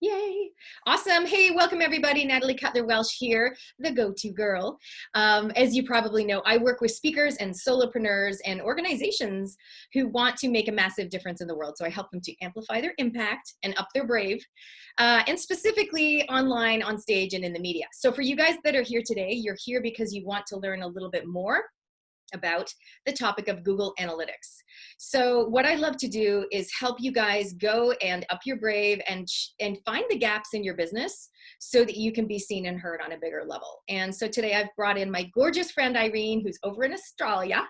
Yay. Awesome. Hey, welcome everybody. Natalie Cutler-Welsh here, the go-to girl. As you probably know, I work with speakers and solopreneurs and organizations who want to make a massive difference in the world. So I help them to amplify their impact and up their brave, and specifically online, on stage, and in the media. So for you guys that are here today, you're here because you want to learn a little bit more about the topic of Google Analytics. So what I love to do is help you guys go and up your brave and find the gaps in your business so that you can be seen and heard on a bigger level. And so today I've brought in my gorgeous friend Irene, who's over in Australia,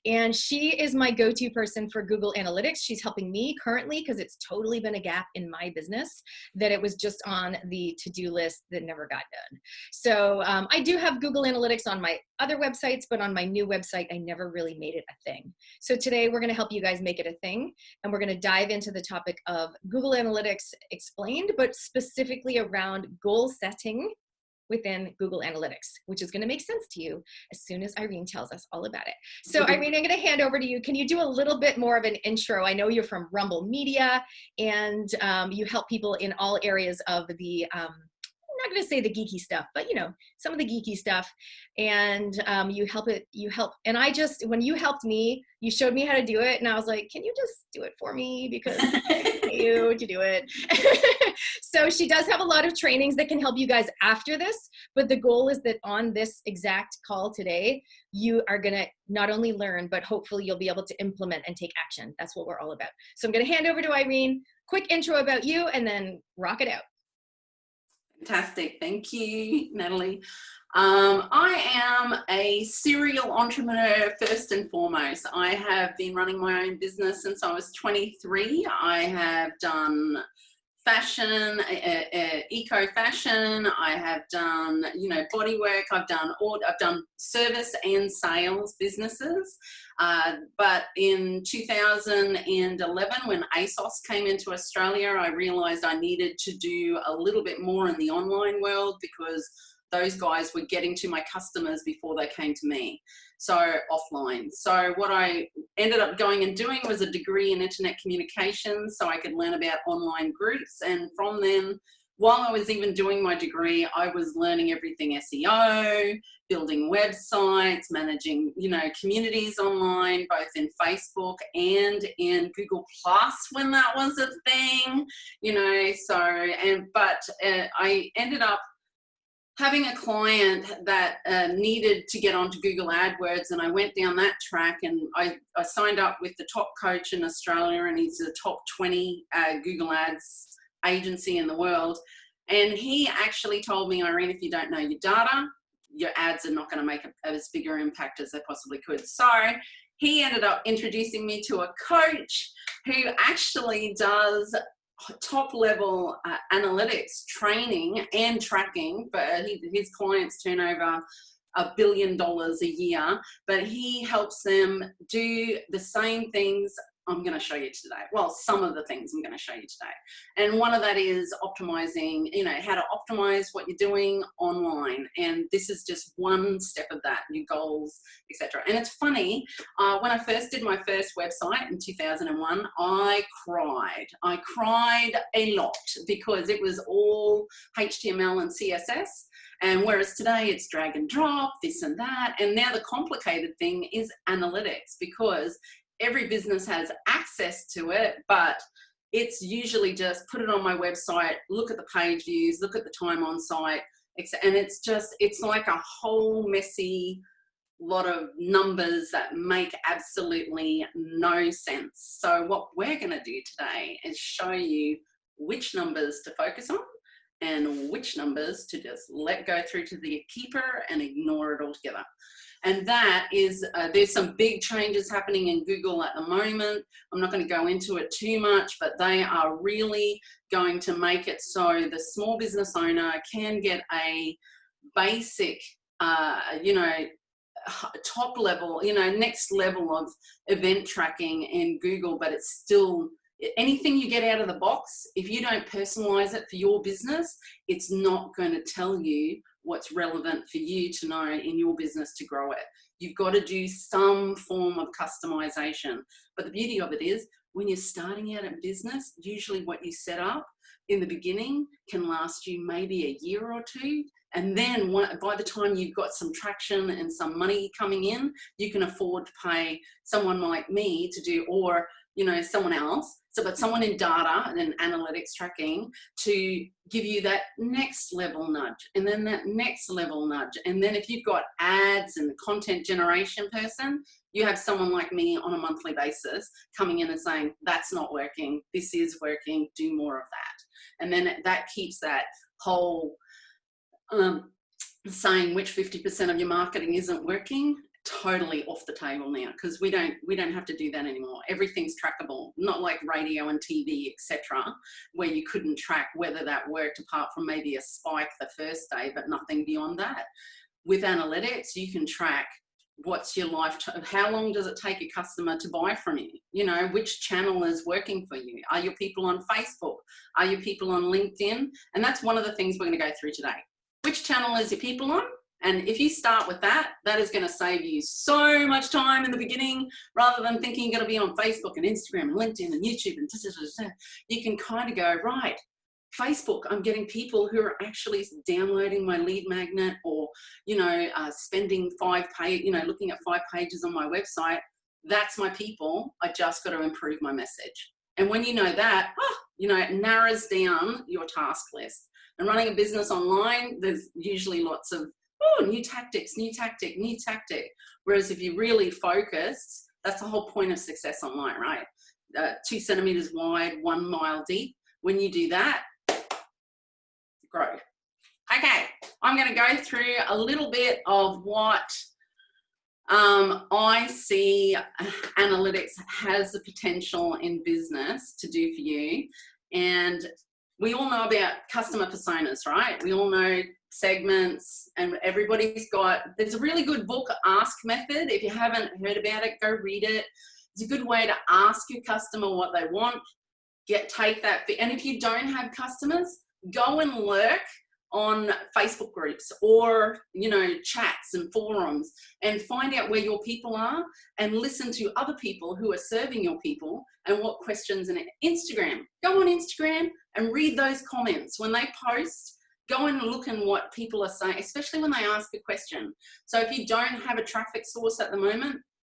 and she is my go-to person for Google Analytics. She's helping me currently because it's totally been a gap in my business that it was just on the to-do list that never got done. So I do have Google Analytics on my other websites, but on my new website, I never really made it a thing. So today we're going to help you guys make it a thing, and we're going to dive into the topic of Google Analytics explained, but specifically around goal setting within Google Analytics, which is going to make sense to you as soon as Irene tells us all about it. So Irene, I'm going to hand over to you. Can you do a little bit more of an intro? I know you're from Rumble Media, and you help people in all areas of the I'm not going to say the geeky stuff, but you know, some of the geeky stuff, and you help, and when you helped me, you showed me how to do it, and I was like, can you just do it for me, because I pay you to do it. So she does have a lot of trainings that can help you guys after this, but the goal is that on this exact call today, you are going to not only learn, but hopefully you'll be able to implement and take action. That's what we're all about. So I'm going to hand over to Irene, quick intro about you, and then rock it out. Fantastic. Thank you, Natalie. I am a serial entrepreneur first and foremost. I have been running my own business since I was 23. I have done fashion, eco fashion. I have done, body work. I've done service and sales businesses. But in 2011, when ASOS came into Australia, I realized I needed to do a little bit more in the online world because those guys were getting to my customers before they came to me, so offline. So what I ended up going and doing was a degree in internet communications so I could learn about online groups. And from then, while I was even doing my degree, I was learning everything SEO, building websites, managing, communities online, both in Facebook and in Google Plus when that was a thing, but I ended up having a client that needed to get onto Google AdWords, and I went down that track, and I signed up with the top coach in Australia, and he's the top 20 Google Ads agency in the world. And he actually told me, Irene, if you don't know your data, your ads are not going to make as bigger impact as they possibly could. So he ended up introducing me to a coach who actually does top level analytics training and tracking, but his clients turn over $1 billion a year, but he helps them do the same things I'm going to show you today. Well, some of the things I'm going to show you today. And one of that is optimizing, how to optimize what you're doing online. And this is just one step of that, your goals, etc. And it's funny, when I first did my first website in 2001, I cried a lot because it was all HTML and CSS. And whereas today it's drag and drop, this and that. And now the complicated thing is analytics, because every business has access to it, but it's usually just put it on my website, look at the page views, look at the time on site, and it's like a whole messy lot of numbers that make absolutely no sense. So what we're going to do today is show you which numbers to focus on and which numbers to just let go through to the keeper and ignore it altogether. And that is, there's some big changes happening in Google at the moment. I'm not going to go into it too much, but they are really going to make it so the small business owner can get a basic, top level, next level of event tracking in Google, but it's still, anything you get out of the box, if you don't personalize it for your business, it's not going to tell you what's relevant for you to know in your business to grow it. You've got to do some form of customization. But the beauty of it is, when you're starting out in business, usually what you set up in the beginning can last you maybe a year or two. And then by the time you've got some traction and some money coming in, you can afford to pay someone like me to do, or, you know, someone else. So, but someone in data and in analytics tracking to give you that next level nudge, and then that next level nudge. And then if you've got ads and content generation person, you have someone like me on a monthly basis coming in and saying, that's not working, this is working, do more of that. And then that keeps that whole saying which 50% of your marketing isn't working totally off the table now, because we don't have to do that anymore. Everything's trackable, not like radio and TV, etc., where you couldn't track whether that worked apart from maybe a spike the first day, but nothing beyond that. With analytics, you can track what's your lifetime, how long does it take a customer to buy from you, you know, which channel is working for you, are your people on Facebook, are your people on LinkedIn? And that's one of the things we're going to go through today. Which channel is your people on? And if you start with that, that is going to save you so much time in the beginning, rather than thinking you're going to be on Facebook and Instagram and LinkedIn and YouTube and you can kind of go, right, Facebook, I'm getting people who are actually downloading my lead magnet, or, you know, spending looking at 5 pages on my website. That's my people. I just got to improve my message. And when you know that, you know, it narrows down your task list. And running a business online, there's usually lots of, new tactics, new tactic. Whereas if you're really focused, that's the whole point of success online, right? 2 centimeters wide, 1 mile deep. When you do that, grow. Okay, I'm going to go through a little bit of what I see analytics has the potential in business to do for you. And we all know about customer personas, right? We all know segments, and there's a really good book, Ask Method. If you haven't heard about it, go read it. It's a good way to ask your customer what they want, take that. And if you don't have customers, go and lurk on Facebook groups or, you know, chats and forums, and find out where your people are and listen to other people who are serving your people and what questions. And Instagram, go on Instagram and read those comments. When they post, go and look at what people are saying, especially when they ask a question. So if you don't have a traffic source at the moment,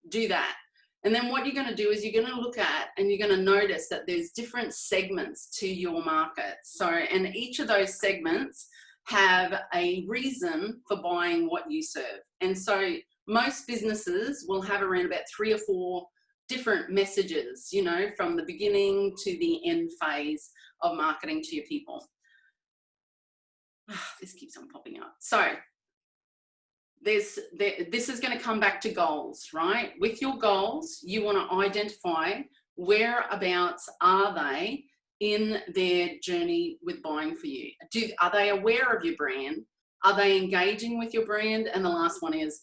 do that. And then what you're going to do is you're going to look at, and you're going to notice that there's different segments to your market. So, and each of those segments have a reason for buying what you serve. And so most businesses will have around about 3 or 4 different messages, you know, from the beginning to the end phase of marketing to your people. This keeps on popping up. So this is going to come back to goals, right? With your goals, you want to identify whereabouts are they in their journey with buying for you. Are they aware of your brand? Are they engaging with your brand? And the last one is,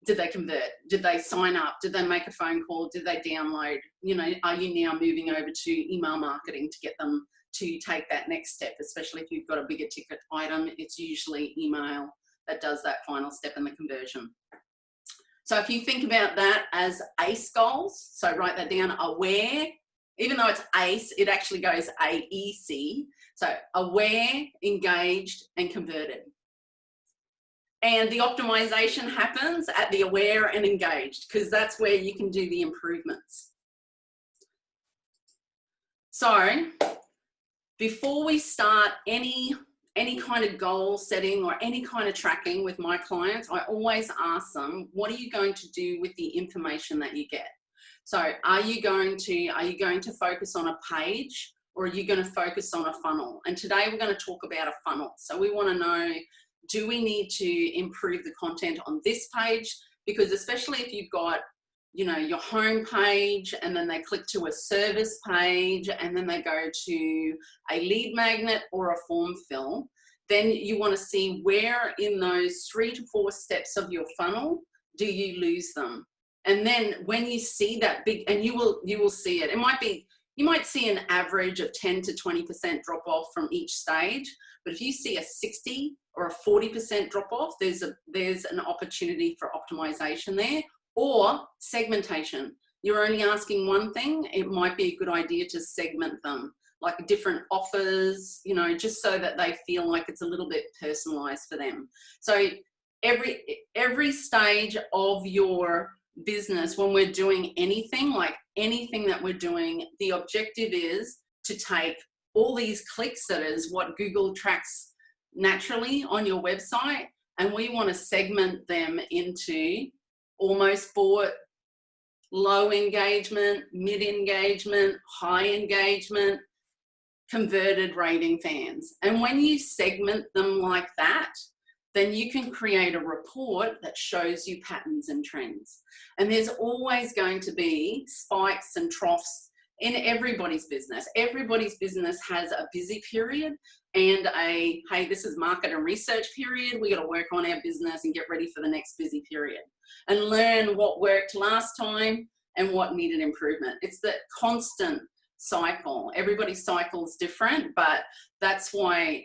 did they convert? Did they sign up? Did they make a phone call? Did they download? You know, are you now moving over to email marketing to get them to take that next step? Especially if you've got a bigger ticket item, it's usually email that does that final step in the conversion. So if you think about that as ACE goals, so write that down, aware, even though it's ACE, it actually goes AEC. So aware, engaged, and converted. And the optimization happens at the aware and engaged, because that's where you can do the improvements. So before we start any kind of goal setting or any kind of tracking with my clients, I always ask them, what are you going to do with the information that you get? So are you going to focus on a page, or are you going to focus on a funnel? And today we're going to talk about a funnel. So we want to know, do we need to improve the content on this page? Because especially if you've got, you know, your home page, and then they click to a service page, and then they go to a lead magnet or a form fill, then you want to see where in those 3 to 4 steps of your funnel do you lose them. And then when you see that big, and you will see it, you might see an average of 10 to 20% drop off from each stage. But if you see a 60 or a 40% drop off, there's an opportunity for optimization there. Or segmentation. You're only asking one thing, it might be a good idea to segment them. like different offers, you know, just so that they feel like it's a little bit personalized for them. So every stage of your business, when we're doing anything, like anything that we're doing, the objective is to take all these clicks, that is what Google tracks naturally on your website, and we want to segment them into almost bought, low engagement, mid engagement, high engagement, converted raving fans. And when you segment them like that, then you can create a report that shows you patterns and trends. And there's always going to be spikes and troughs in everybody's business. Everybody's business has a busy period and a, hey, this is market and research period. We got to work on our business and get ready for the next busy period and learn what worked last time and what needed improvement. It's that constant cycle. Everybody's cycle is different, but that's why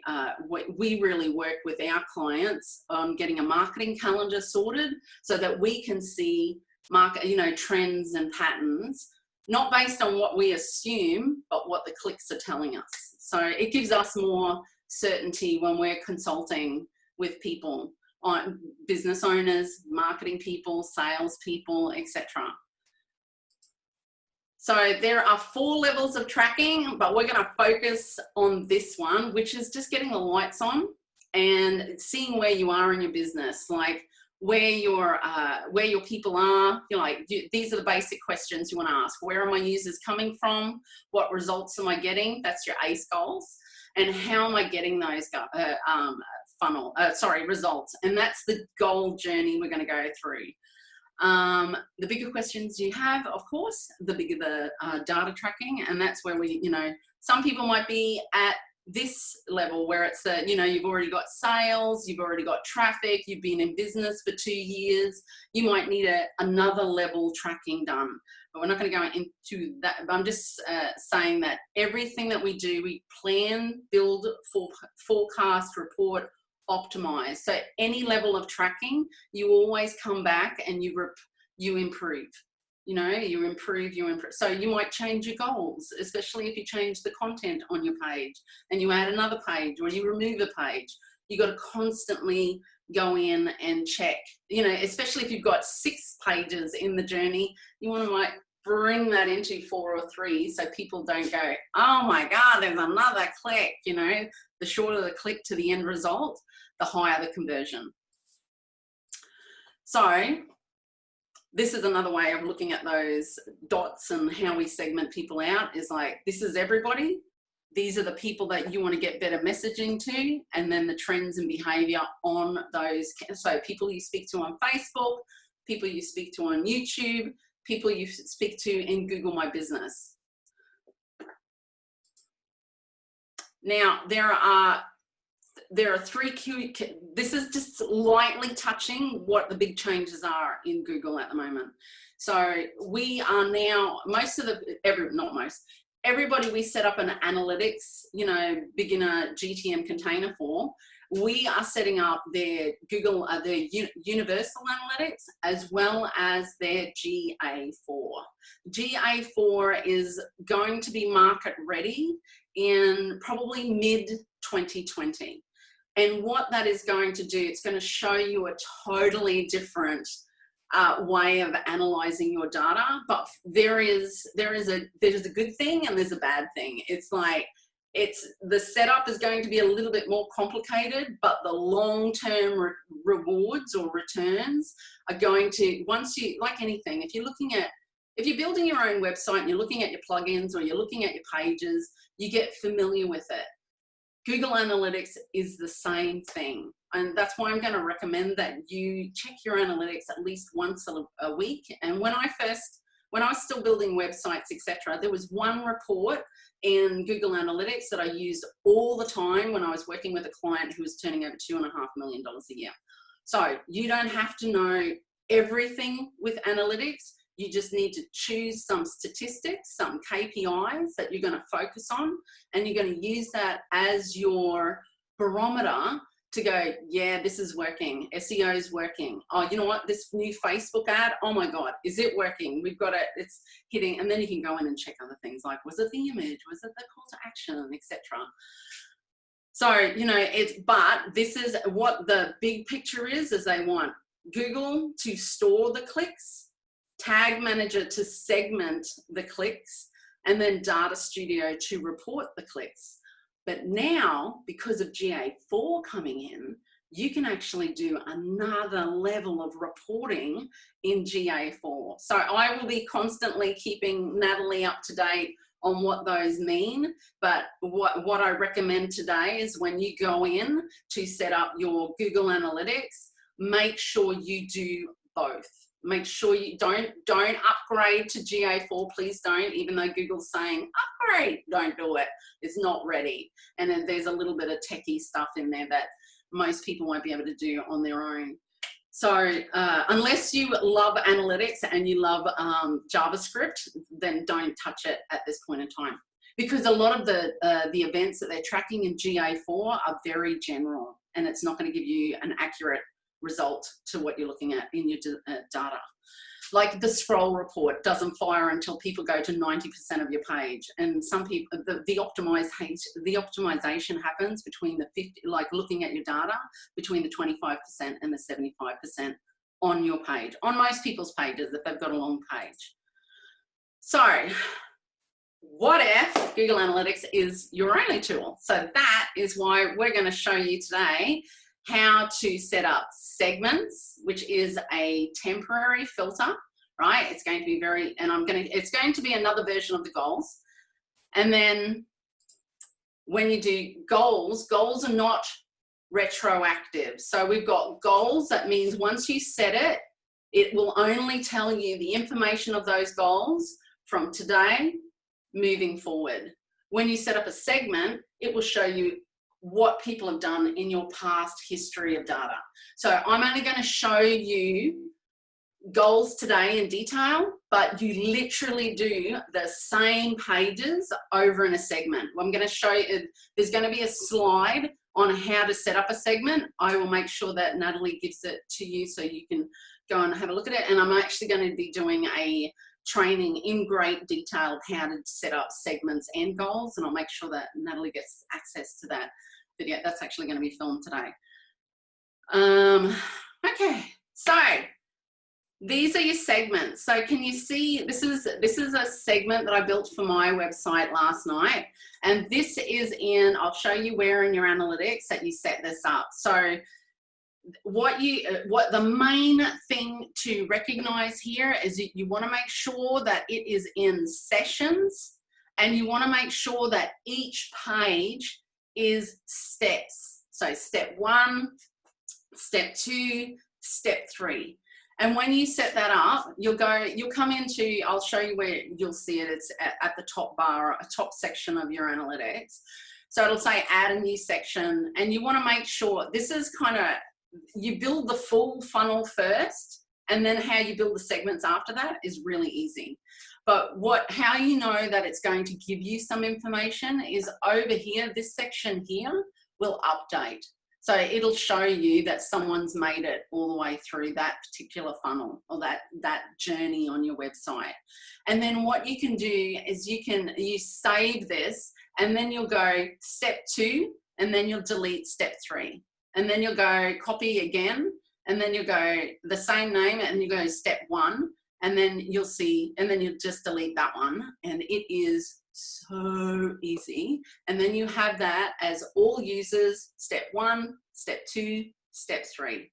we really work with our clients on getting a marketing calendar sorted so that we can see market, you know, trends and patterns, not based on what we assume, but what the clicks are telling us. So it gives us more certainty when we're consulting with people, on business owners, marketing people, sales people, etc. So there are 4 levels of tracking, but we're going to focus on this one, which is just getting the lights on and seeing where you are in your business, like where your people are. You know, like these are the basic questions you want to ask. Where are my users coming from? What results am I getting? That's your ACE goals. And how am I getting those results? And that's the goal journey we're going to go through. The bigger questions you have, of course, the bigger the data tracking, and that's where we, you know, some people might be at this level where it's that, you know, you've already got sales, you've already got traffic, you've been in business for 2 years, you might need another level tracking done. But we're not going to go into that. I'm just saying that everything that we do, we plan, build, forecast, report, optimize. So any level of tracking, you always come back and you improve. You know, you improve. So you might change your goals, especially if you change the content on your page and you add another page or you remove a page. You got to constantly go in and check, you know, especially if you've got 6 pages in the journey, you want to like bring that into 4 or 3 so people don't go, oh my God, there's another click. You know, the shorter the click to the end result, the higher the conversion. So this is another way of looking at those dots and how we segment people out, is like, this is everybody. These are the people that you want to get better messaging to, and then the trends and behavior on those. So people you speak to on Facebook, people you speak to on YouTube, people you speak to in Google My Business. Now, there are 3 key, this is just lightly touching what the big changes are in Google at the moment. So we are now, everybody we set up an analytics, you know, beginner GTM container for, we are setting up their Google, their universal analytics, as well as their GA4. GA4 is going to be market ready in probably mid 2020. And what that is going to do, it's going to show you a totally different way of analyzing your data. But there is a good thing and there's a bad thing. It's like, the setup is going to be a little bit more complicated, but the long-term rewards or returns are going to, once you, like anything, if you're building your own website and you're looking at your plugins or you're looking at your pages, you get familiar with it. Google Analytics is the same thing. And that's why I'm going to recommend that you check your analytics at least once a week. And when I was still building websites, etc., there was one report in Google Analytics that I used all the time when I was working with a client who was turning over $2.5 million a year. So you don't have to know everything with analytics. You just need to choose some statistics, some KPIs that you're going to focus on, and you're going to use that as your barometer to go, yeah, this is working. SEO is working. Oh, you know what? This new Facebook ad, oh my God, is it working? We've got it, it's hitting. And then you can go in and check other things like, was it the image? Was it the call to action, etc. So, you know, but this is what the big picture is they want Google to store the clicks, Tag Manager to segment the clicks, and then Data Studio to report the clicks. But now, because of GA4 coming in, you can actually do another level of reporting in GA4. So I will be constantly keeping Natalie up to date on what those mean. But what I recommend today is when you go in to set up your Google Analytics, make sure you do both. Make sure you don't upgrade to GA4, please don't, even though Google's saying upgrade, don't do it. It's not ready. And then there's a little bit of techie stuff in there that most people won't be able to do on their own. So unless you love analytics and you love JavaScript, then don't touch it at this point in time. Because a lot of the events that they're tracking in GA4 are very general, and it's not going to give you an accurate result to what you're looking at in your data. Like the scroll report doesn't fire until people go to 90% of your page, and some people the optimization happens between the 50, like looking at your data, between the 25% and the 75% on your page, on most people's pages if they've got a long page. So what if Google Analytics is your only tool? So that is why we're going to show you today how to set up segments, which is a temporary filter, right? It's going to be it's going to be another version of the goals. And then when you do goals are not retroactive. So we've got goals. That means once you set it, it will only tell you the information of those goals from today moving forward. When you set up a segment, it will show you what people have done in your past history of data. So I'm only going to show you goals today in detail, but you literally do the same pages over in a segment. I'm going to show you, there's going to be a slide on how to set up a segment. I will make sure that Natalie gives it to you so you can go and have a look at it. And I'm actually going to be doing a training in great detail how to set up segments and goals, and I'll make sure that Natalie gets access to that video. That's actually going to be filmed today. Okay, so these are your segments. So can you see, this is a segment that I built for my website last night, and this is in, I'll show you where in your analytics that you set this up. So what the main thing to recognize here is you want to make sure that it is in sessions, and you want to make sure that each page is steps. So step 1, step 2, step 3. And when you set that up, you'll come into, I'll show you where you'll see it. It's at the top bar, a top section of your analytics. So it'll say add a new section, and you want to make sure this is kind of, you build the full funnel first, and then how you build the segments after that is really easy. But how you know that it's going to give you some information is over here, this section here will update. So it'll show you that someone's made it all the way through that particular funnel or that journey on your website. And then what you can do is you save this, and then you'll go step 2, and then you'll delete step 3. And then you'll go copy again, and then you'll go the same name, and you go step 1, and then you'll see, and then you'll just delete that one. And it is so easy. And then you have that as all users, step 1, step 2, step 3.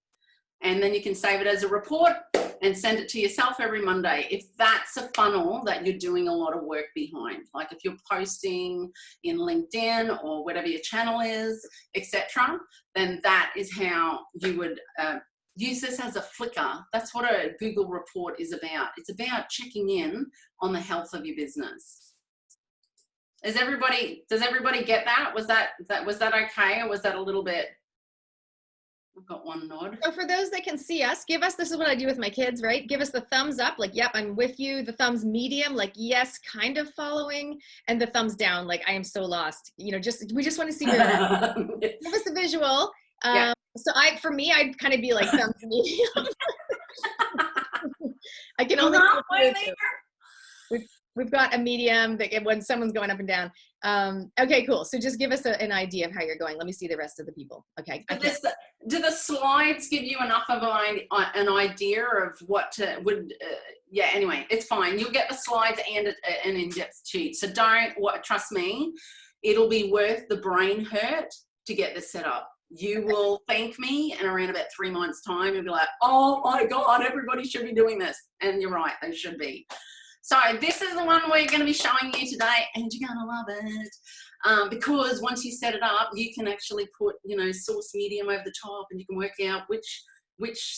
And then you can save it as a report and send it to yourself every Monday. If that's a funnel that you're doing a lot of work behind, like if you're posting in LinkedIn or whatever your channel is, etc., then that is how you would use this as a flicker. That's what a Google report is about. It's about checking in on the health of your business. Does everybody get that? Was that okay, or was that a little bit? I've got one nod. So for those that can see us, this is what I do with my kids, right? Give us the thumbs up, like, yep, I'm with you. The thumbs medium, like, yes, kind of following. And the thumbs down, like, I am so lost. You know, we just want to see where give us the visual. Yeah. So for me, I'd kind of be like some medium. I can only we've got a medium that when someone's going up and down. Okay, cool. So just give us an idea of how you're going. Let me see the rest of the people. Okay. Do the slides give you enough of an idea of what yeah, anyway, it's fine. You'll get the slides and an in-depth sheet. So trust me, it'll be worth the brain hurt to get this set up. You will thank me in around about 3 months' time and be like, oh my God, everybody should be doing this. And you're right, they should be. So this is the one we're going to be showing you today, and you're going to love it. Because once you set it up, you can actually put, source medium over the top, and you can work out which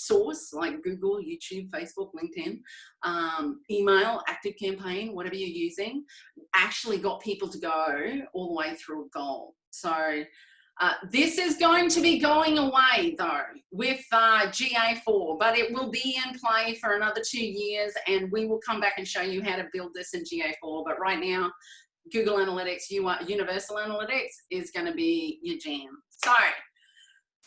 source, like Google, YouTube, Facebook, LinkedIn, email, ActiveCampaign, whatever you're using, actually got people to go all the way through a goal. So this is going to be going away though with GA4, but it will be in play for another 2 years, and we will come back and show you how to build this in GA4. But right now, Google Analytics, Universal Analytics is going to be your jam. So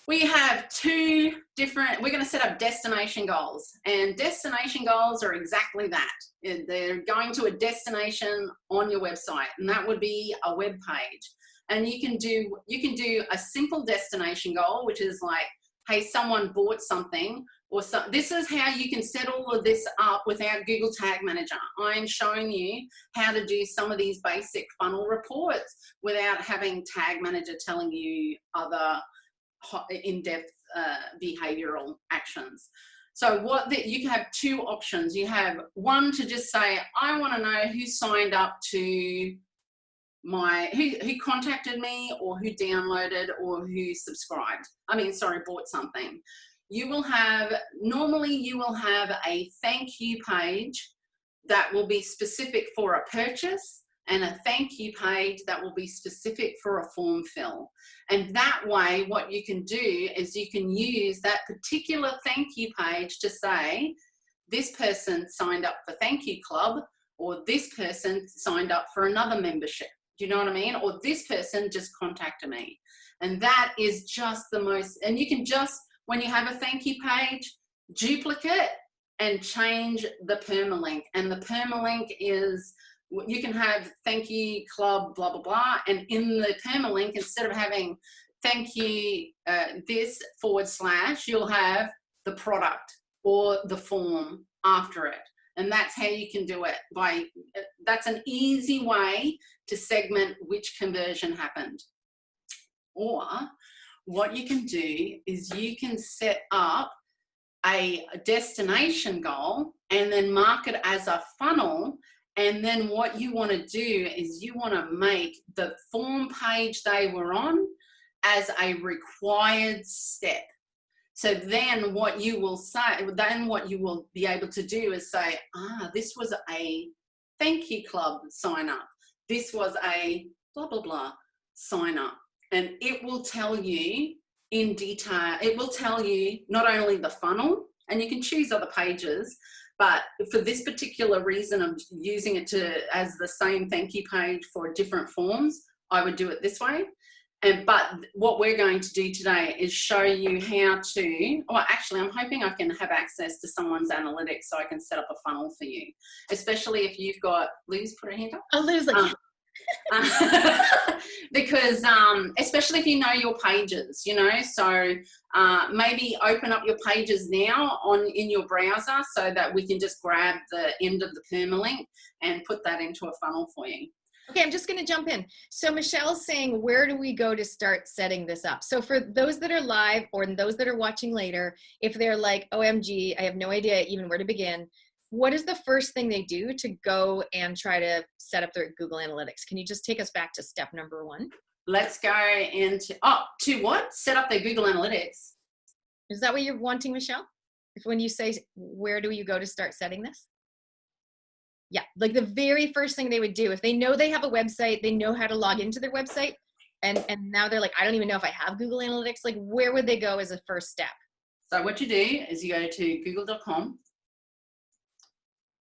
we have we're going to set up destination goals, and destination goals are exactly that. They're going to a destination on your website, and that would be a web page. And you can do a simple destination goal, which is like, hey, someone bought something, or this is how you can set all of this up without Google Tag Manager. I'm showing you how to do some of these basic funnel reports without having Tag Manager telling you other in-depth behavioral actions. So you can have 2 options. You have one to just say, I want to know who signed up to who contacted me, or who downloaded, or who subscribed. Bought something. Normally you will have a thank you page that will be specific for a purchase, and a thank you page that will be specific for a form fill. And that way, what you can do is you can use that particular thank you page to say, this person signed up for Thank You Club, or this person signed up for another membership. Do you know what I mean? Or this person just contacted me. And that is just the most, and you can just, when you have a thank you page, duplicate and change the permalink. And the permalink is, you can have thank you club, blah, blah, blah. And in the permalink, instead of having thank you this / you'll have the product or the form after it. And that's how you can do it. That's an easy way to segment which conversion happened. Or what you can do is you can set up a destination goal and then mark it as a funnel. And then what you want to do is you want to make the form page they were on as a required step. So then what you will be able to do is say, this was a Thank You Club sign up. This was a blah, blah, blah sign up. And it will tell you in detail, it will tell you not only the funnel, and you can choose other pages, but for this particular reason of using it as the same thank you page for different forms, I would do it this way. But what we're going to do today is show you how to, actually I'm hoping I can have access to someone's analytics so I can set up a funnel for you, especially if you've got, Luz, put her hand up. Oh, Luz, because especially if you know your pages, so maybe open up your pages now in your browser so that we can just grab the end of the permalink and put that into a funnel for you. Okay, I'm just going to jump in. So Michelle's saying, where do we go to start setting this up? So for those that are live or those that are watching later, if they're like, OMG, I have no idea even where to begin, what is the first thing they do to go and try to set up their Google Analytics? Can you just take us back to step number 1? Let's go into, to what? Set up their Google Analytics. Is that what you're wanting, Michelle? When you say, where do you go to start setting this? Yeah, like the very first thing they would do, if they know they have a website, they know how to log into their website, and now they're like, I don't even know if I have Google Analytics, like where would they go as a first step? So what you do is you go to google.com,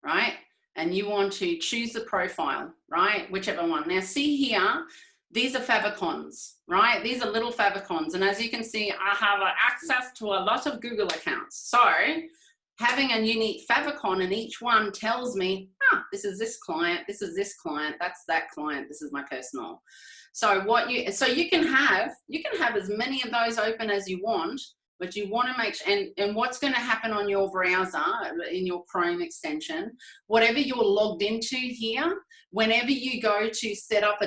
right? And you want to choose the profile, right? Whichever one. Now see here, These are favicons, right? These are little favicons. And as you can see, I have access to a lot of Google accounts. So having a unique favicon in each one tells me, this is this client, this is this client, that's that client, this is my personal. So you can have as many of those open as you want, but you want to make sure, and what's going to happen on your browser, in your Chrome extension, whatever you're logged into here, whenever you go to set up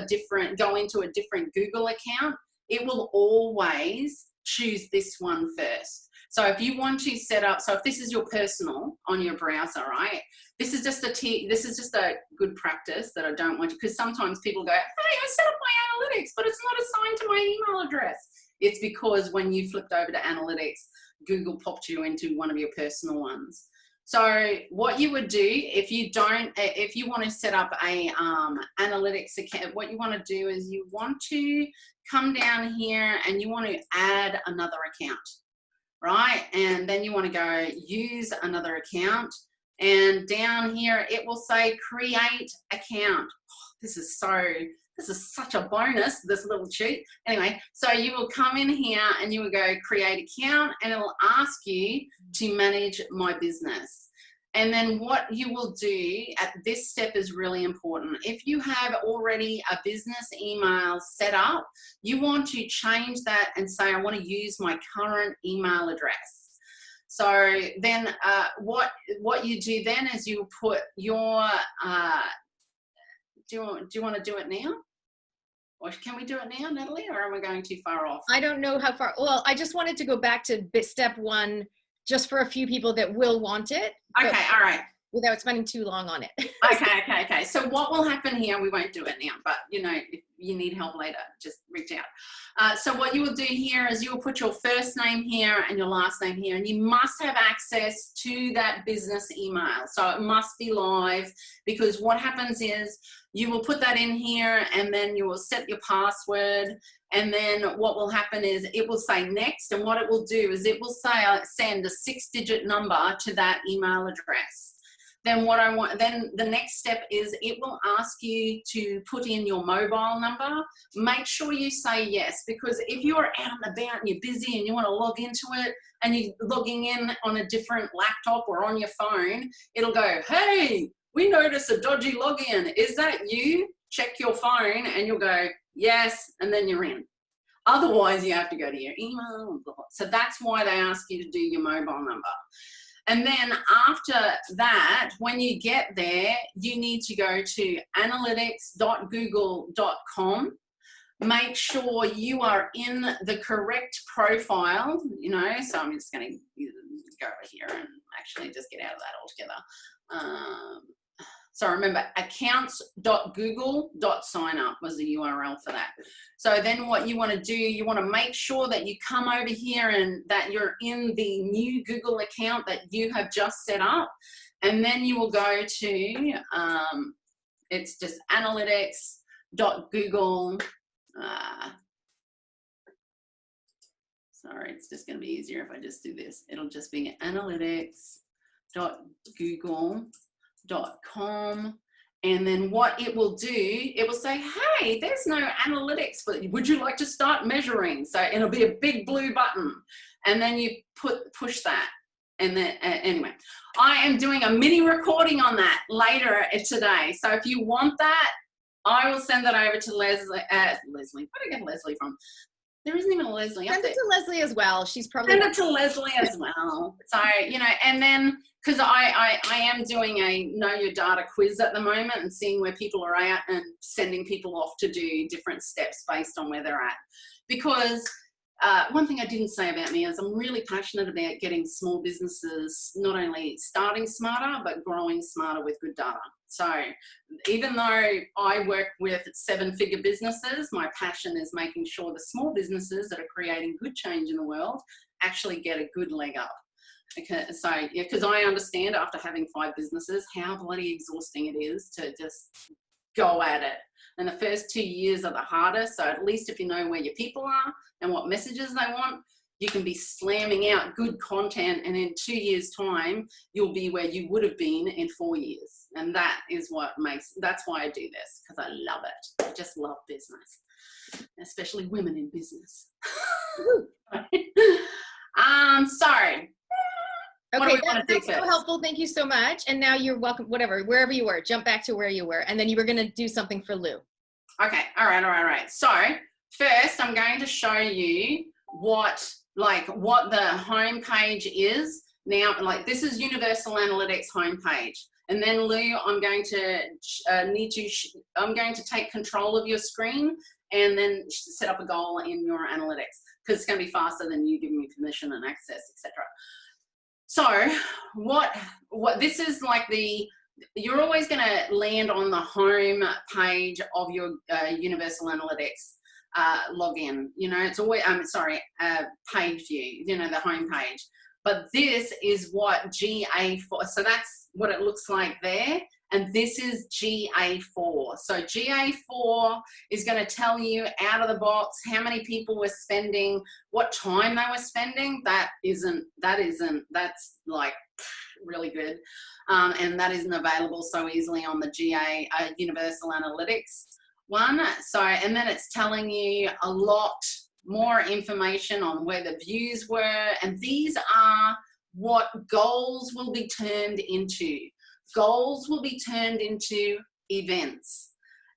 go into a different Google account, it will always choose this one first. So if you want to set up, so if this is your personal on your browser, right? This is just a good practice that I don't want to, because sometimes people go, hey, I set up my analytics, but it's not assigned to my email address. It's because when you flipped over to analytics, Google popped you into one of your personal ones. So what you would do if you want to set up a analytics account, what you want to do is you want to come down here and you want to add another account, right? And then you want to go use another account, and down here it will say create account. This is such a bonus, this little cheat. Anyway, so you will come in here and you will go create account, and it will ask you to manage my business. And then what you will do at this step is really important. If you have already a business email set up, you want to change that and say, I want to use my current email address. So then what you do then is you put your, do you want to do it now? Or can we do it now, Natalie, or are we going too far off? I don't know how far. Well, I just wanted to go back to step one, just for a few people that will want it. Okay, all right. Without spending too long on it. Okay. So what will happen here, we won't do it now, but if you need help later, just reach out. So what you will do here is you will put your first name here and your last name here, and you must have access to that business email. So it must be live, because what happens is you will put that in here and then you will set your password, and then what will happen is it will say next, and what it will do is it will say send a 6-digit number to that email address. Then then the next step is it will ask you to put in your mobile number. Make sure you say yes, because if you're out and about and you're busy and you want to log into it and you're logging in on a different laptop or on your phone, it'll go, hey, we notice a dodgy login. Is that you? Check your phone, and you'll go, yes, and then you're in. Otherwise, you have to go to your email. So that's why they ask you to do your mobile number. And then after that, when you get there, you need to go to analytics.google.com. Make sure you are in the correct profile, so I'm just going to go over here and actually just get out of that altogether. So remember, accounts.google.signup was the URL for that. So then what you want to do, you want to make sure that you come over here and that you're in the new Google account that you have just set up. And then you will go to, it's just analytics.google. Sorry, it's just going to be easier if I just do this. It'll just be analytics.google.com, and then what it will do, it will say, hey, there's no analytics, but would you like to start measuring? So it'll be a big blue button, and then you push that. And then anyway, I am doing a mini recording on that later today. So if you want that, I will send that over to Leslie. Leslie, where did I get Leslie from? There isn't even a Leslie up there. Send it to Leslie as well. She's probably send it to Leslie as well. So and then because I am doing a Know Your Data quiz at the moment and seeing where people are at and sending people off to do different steps based on where they're at. Because one thing I didn't say about me is I'm really passionate about getting small businesses not only starting smarter, but growing smarter with good data. So even though I work with 7-figure businesses, my passion is making sure the small businesses that are creating good change in the world actually get a good leg up. Okay, so yeah, because I understand after having 5 businesses how bloody exhausting it is to just go at it. And the first 2 years are the hardest. So at least if you know where your people are and what messages they want, you can be slamming out good content, and in 2 years' time, you'll be where you would have been in 4 years. And that is what that's why I do this, because I love it. I just love business. especially women in business. Okay, that's so first? helpful. Thank you so much. And now you're welcome, whatever, wherever you were, jump back to where you were. And then you were going to do something for Lou. Okay. All right. So first I'm going to show you what the home page is. Now, like, this is Universal Analytics homepage. And then Lou, I'm going to I'm going to take control of your screen and then set up a goal in your analytics, because it's going to be faster than you giving me permission and access, etc. So what this is like, you're always going to land on the home page of your Universal Analytics login. You know, it's always, page view, you know, the home page. But this is what GA4, so that's what it looks like there. And this is GA4. So GA4 is going to tell you out of the box how many people were spending, what time they were spending. That's like really good. And that isn't available so easily on the Universal Analytics one. So, and then it's telling you a lot more information on where the views were. And these are what goals will be turned into. Goals will be turned into events.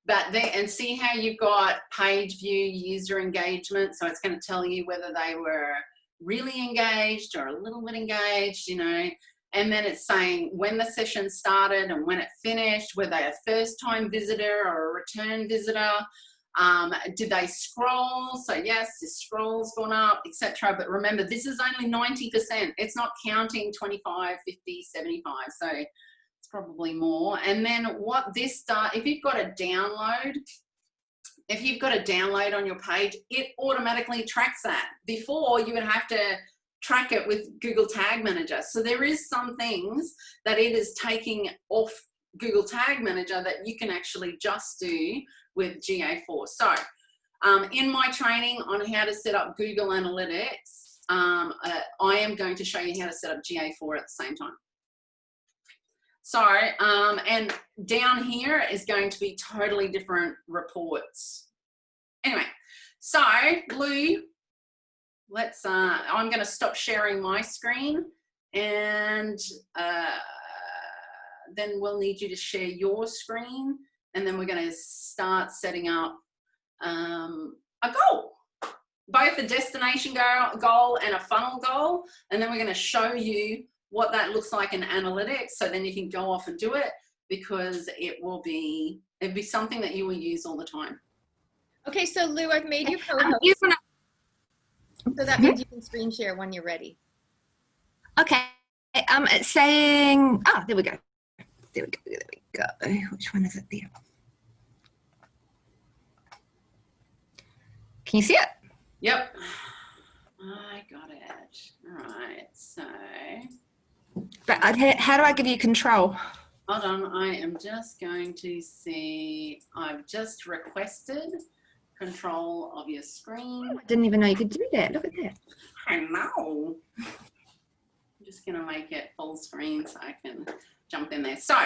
And see how you've got page view, user engagement. So it's going to tell you whether they were really engaged or a little bit engaged, you know. And then it's saying when the session started and when it finished, were they a first-time visitor or a return visitor? Did they scroll? So yes, the scroll's gone up, etc. But remember, this is only 90%. It's not counting 25, 50, 75. So it's probably more. And then what this does, if you've got a download on your page, it automatically tracks that. Before, you would have to track it with Google Tag Manager. So there is some things that it is taking off Google Tag Manager that you can actually just do with GA4. So in my training on how to set up Google Analytics, I am going to show you how to set up GA4 at the same time. So, and down here is going to be totally different reports. Anyway, so Lou, I'm going to stop sharing my screen, and then we'll need you to share your screen, and then we're going to start setting up a goal, both a destination goal and a funnel goal. And then we're going to show you what that looks like in analytics, so then you can go off and do it, because it'd be something that you will use all the time. Okay, so Lou, I've made you co-host. So that means you can screen share when you're ready. Okay, it's saying, there we go. There we go. Which one is it there? Can you see it? Yep. I got it. All right, so. But how do I give you control? Hold on, I am just going to see. I've just requested control of your screen. I didn't even know you could do that. Look at that. I know. I'm just going to make it full screen so I can jump in there. So,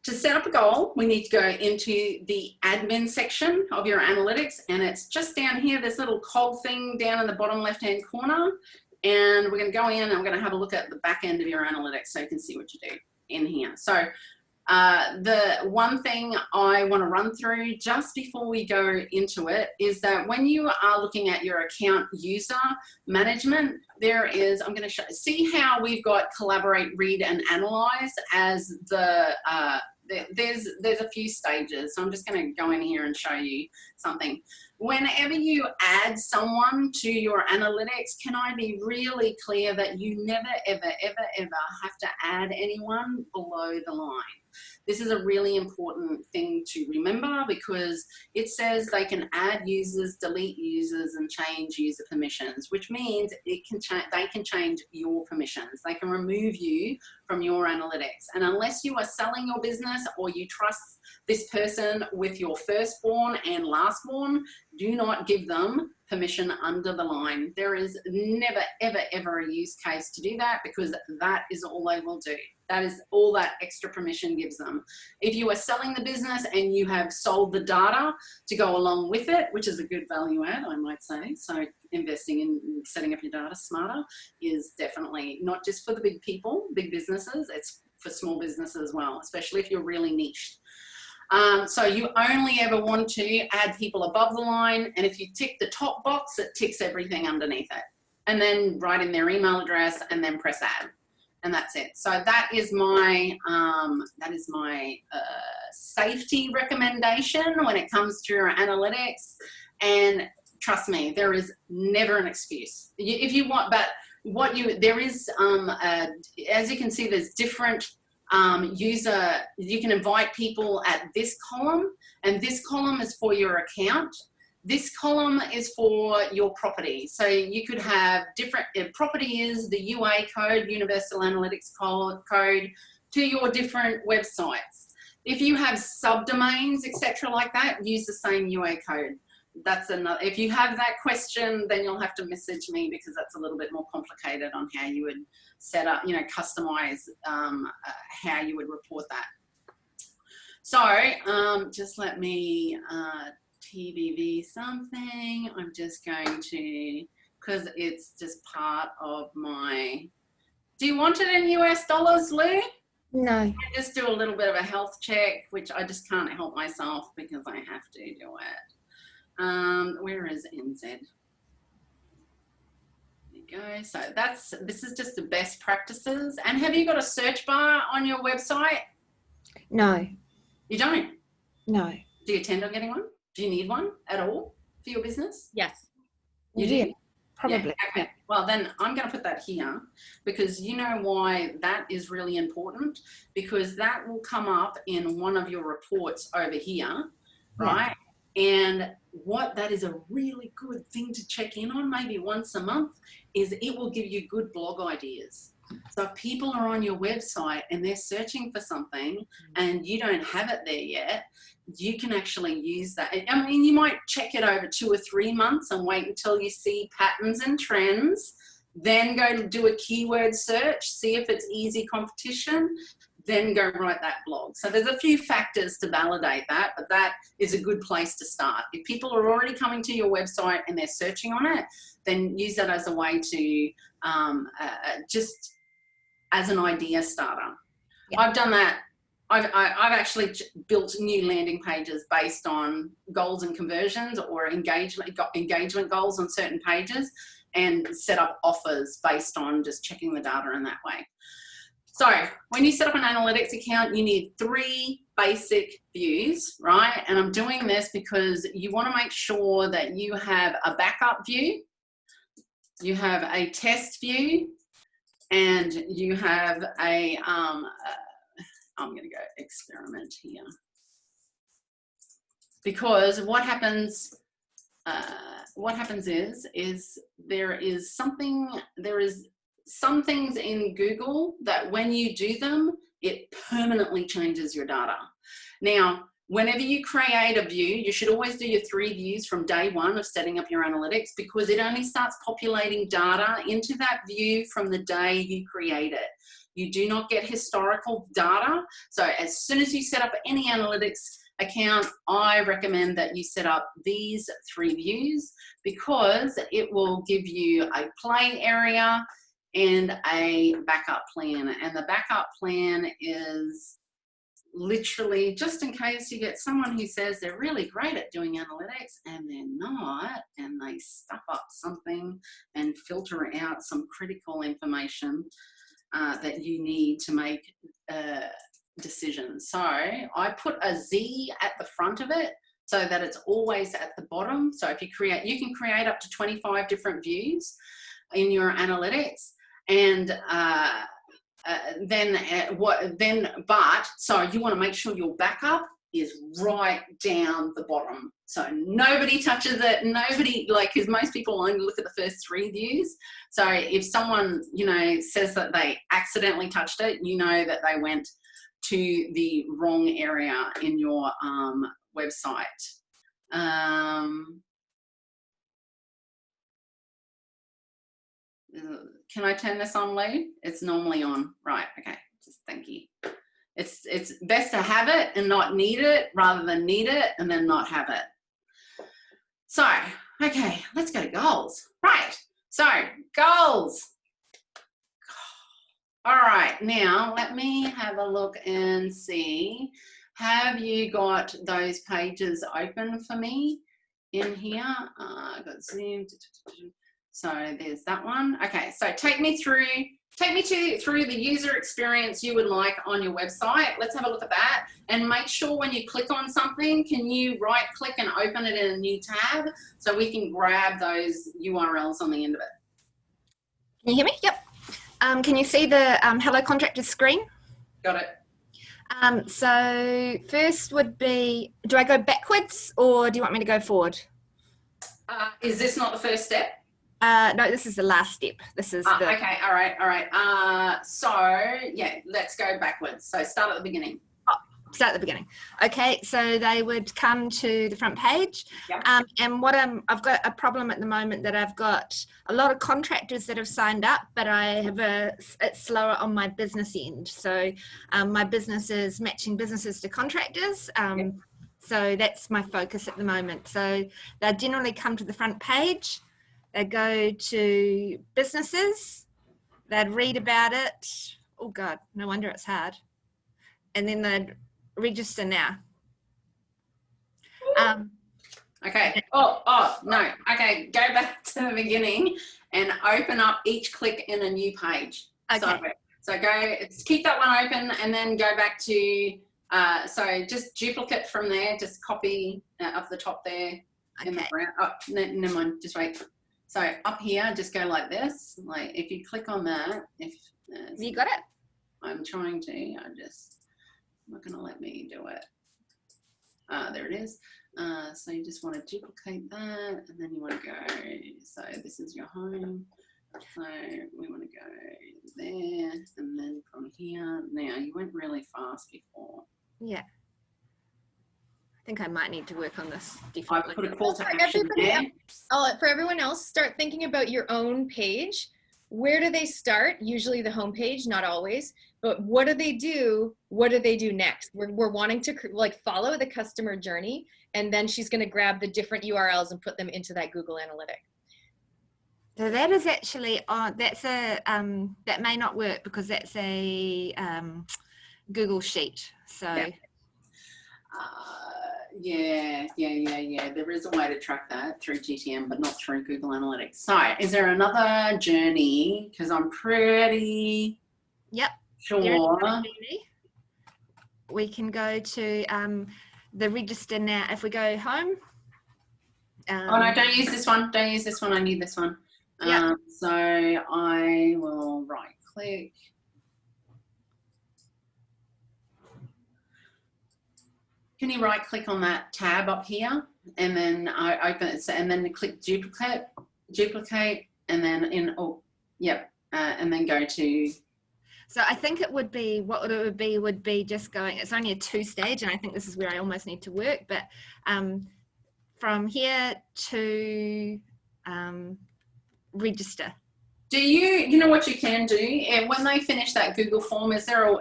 to set up a goal, we need to go into the admin section of your analytics, and it's just down here, this little cog thing down in the bottom left-hand corner. And we're going to go in and we're going to have a look at the back end of your analytics so you can see what you do in here. So the one thing I want to run through just before we go into it is that when you are looking at your account user management, there is, I'm going to see how we've got collaborate, read, and analyze as the, there's a few stages. So I'm just going to go in here and show you something. Whenever you add someone to your analytics, can I be really clear that you never, ever, ever, ever have to add anyone below the line? This is a really important thing to remember, because it says they can add users, delete users, and change user permissions, which means they can change your permissions. They can remove you from your analytics. And unless you are selling your business or you trust this person with your firstborn and lastborn, do not give them permission under the line. There is never, ever, ever a use case to do that, because that is all they will do. That is all that extra permission gives them. income. If you are selling the business and you have sold the data to go along with it, which is a good value add, I might say. So investing in setting up your data smarter is definitely not just for the big people, big businesses, it's for small businesses as well, especially if you're really niched. So you only ever want to add people above the line, and if you tick the top box, it ticks everything underneath it. And then write in their email address and then press add. And that's it. So that is my safety recommendation when it comes to your analytics. And trust me, there is never an excuse. If you want, but there is, as you can see, there's different you can invite people at this column, and this column is for your account. This column is for your property. So you could have different, property is the UA code, Universal Analytics code, to your different websites. If you have subdomains, etc. like that, use the same UA code. That's another, if you have that question, then you'll have to message me, because that's a little bit more complicated on how you would set up, customize how you would report that. So just let me TBV something. I'm just going to, because it's just part of my, do you want it in US dollars, Lou? No. I just do a little bit of a health check, which I just can't help myself because I have to do it. Where is NZ? There you go. So this is just the best practices. And have you got a search bar on your website? No. You don't? No. Do you intend on getting one? Do you need one at all for your business? Yes. You Yeah, do? probably. Yeah, okay. Well, then I'm going to put that here, because you know why that is really important, because that will come up in one of your reports over here, right? Yeah. And what that is a really good thing to check in on, maybe once a month, is it will give you good blog ideas. So if people are on your website and they're searching for something and you don't have it there yet, you can actually use that. I mean, you might check it over 2 or 3 months and wait until you see patterns and trends, then go to do a keyword search, see if it's easy competition, then go write that blog. So there's a few factors to validate that, but that is a good place to start. If people are already coming to your website and they're searching on it, then use that as a way to just as an idea starter. Yeah. I've done that. I've actually built new landing pages based on goals and conversions, or engagement goals on certain pages, and set up offers based on just checking the data in that way. So when you set up an analytics account, you need 3 basic views, right? And I'm doing this because you want to make sure that you have a backup view, you have a test view, and you have a, I'm going to go experiment here. Because what happens is there is some things in Google that when you do them, it permanently changes your data. Now, whenever you create a view, you should always do your 3 views from day 1 of setting up your analytics, because it only starts populating data into that view from the day you create it. You do not get historical data. So as soon as you set up any analytics account, I recommend that you set up these 3 views, because it will give you a play area and a backup plan. And the backup plan is literally just in case you get someone who says they're really great at doing analytics and they're not, and they stuff up something and filter out some critical information that you need to make decisions. So I put a Z at the front of it so that it's always at the bottom. So if you can create up to 25 different views in your analytics, and so you want to make sure your backup is right down the bottom. So nobody touches it. Nobody, because most people only look at the first 3 views. So if someone, says that they accidentally touched it, you know that they went to the wrong area in your website. Can I turn this on, Lou? It's normally on. Right, okay, just thank you. It's best to have it and not need it rather than need it and then not have it. So, okay, let's go to goals. Right, so goals. All right, now let me have a look and see. Have you got those pages open for me in here? I got Zoom. So there's that one. Okay, so take me through the user experience you would like on your website. Let's have a look at that, and make sure when you click on something, can you right click and open it in a new tab so we can grab those URLs on the end of it. Can you hear me? Yep. Can you see the Hello Contractors screen? Got it. So first would be, do I go backwards or do you want me to go forward? Is this not the first step? No, this is the last step. This is the... Okay, all right. So, yeah, let's go backwards. So start at the beginning. Start at the beginning. Okay, so they would come to the front page. Yep. And what I've got a problem at the moment that I've got a lot of contractors that have signed up, but I have it's slower on my business end. So my business is matching businesses to contractors. Yep. So that's my focus at the moment. So they generally come to the front page. They go to businesses. They'd read about it. Oh God, no wonder it's hard. And then they'd register now. Okay. Oh, no. Okay, go back to the beginning and open up each click in a new page. Okay. So keep that one open and then go back to, so just duplicate from there, just copy up the top there in the brown. Oh, never mind, just wait. So up here, just go like this. Like if you click on that, You got it? I'm trying to, not going to let me do it. There it is. So you just want to duplicate that and then you want to go, so this is your home. So we want to go there and then from here. Now you went really fast before. Yeah. I think I might need to work on this. I put a call to action there. For everyone else, start thinking about your own page. Where do they start? Usually the home page, not always. But what do they do? What do they do next? We're wanting to follow the customer journey, and then she's going to grab the different URLs and put them into that Google Analytic. So that is actually that's a that may not work because that's a Google sheet. So yeah. There is a way to track that through GTM, but not through Google Analytics. So is there another journey? Because I'm pretty sure. We can go to the register now. If we go home. Oh no, don't use this one. Don't use this one. I need this one. Yeah. So I will right click. Can you right click on that tab up here and then I open it and then click duplicate, and then and then go to. So I think it would be, what it would be just going, it's only a 2-stage and I think this is where I almost need to work, but from here to register. Do you know what you can do? And when they finish that Google form,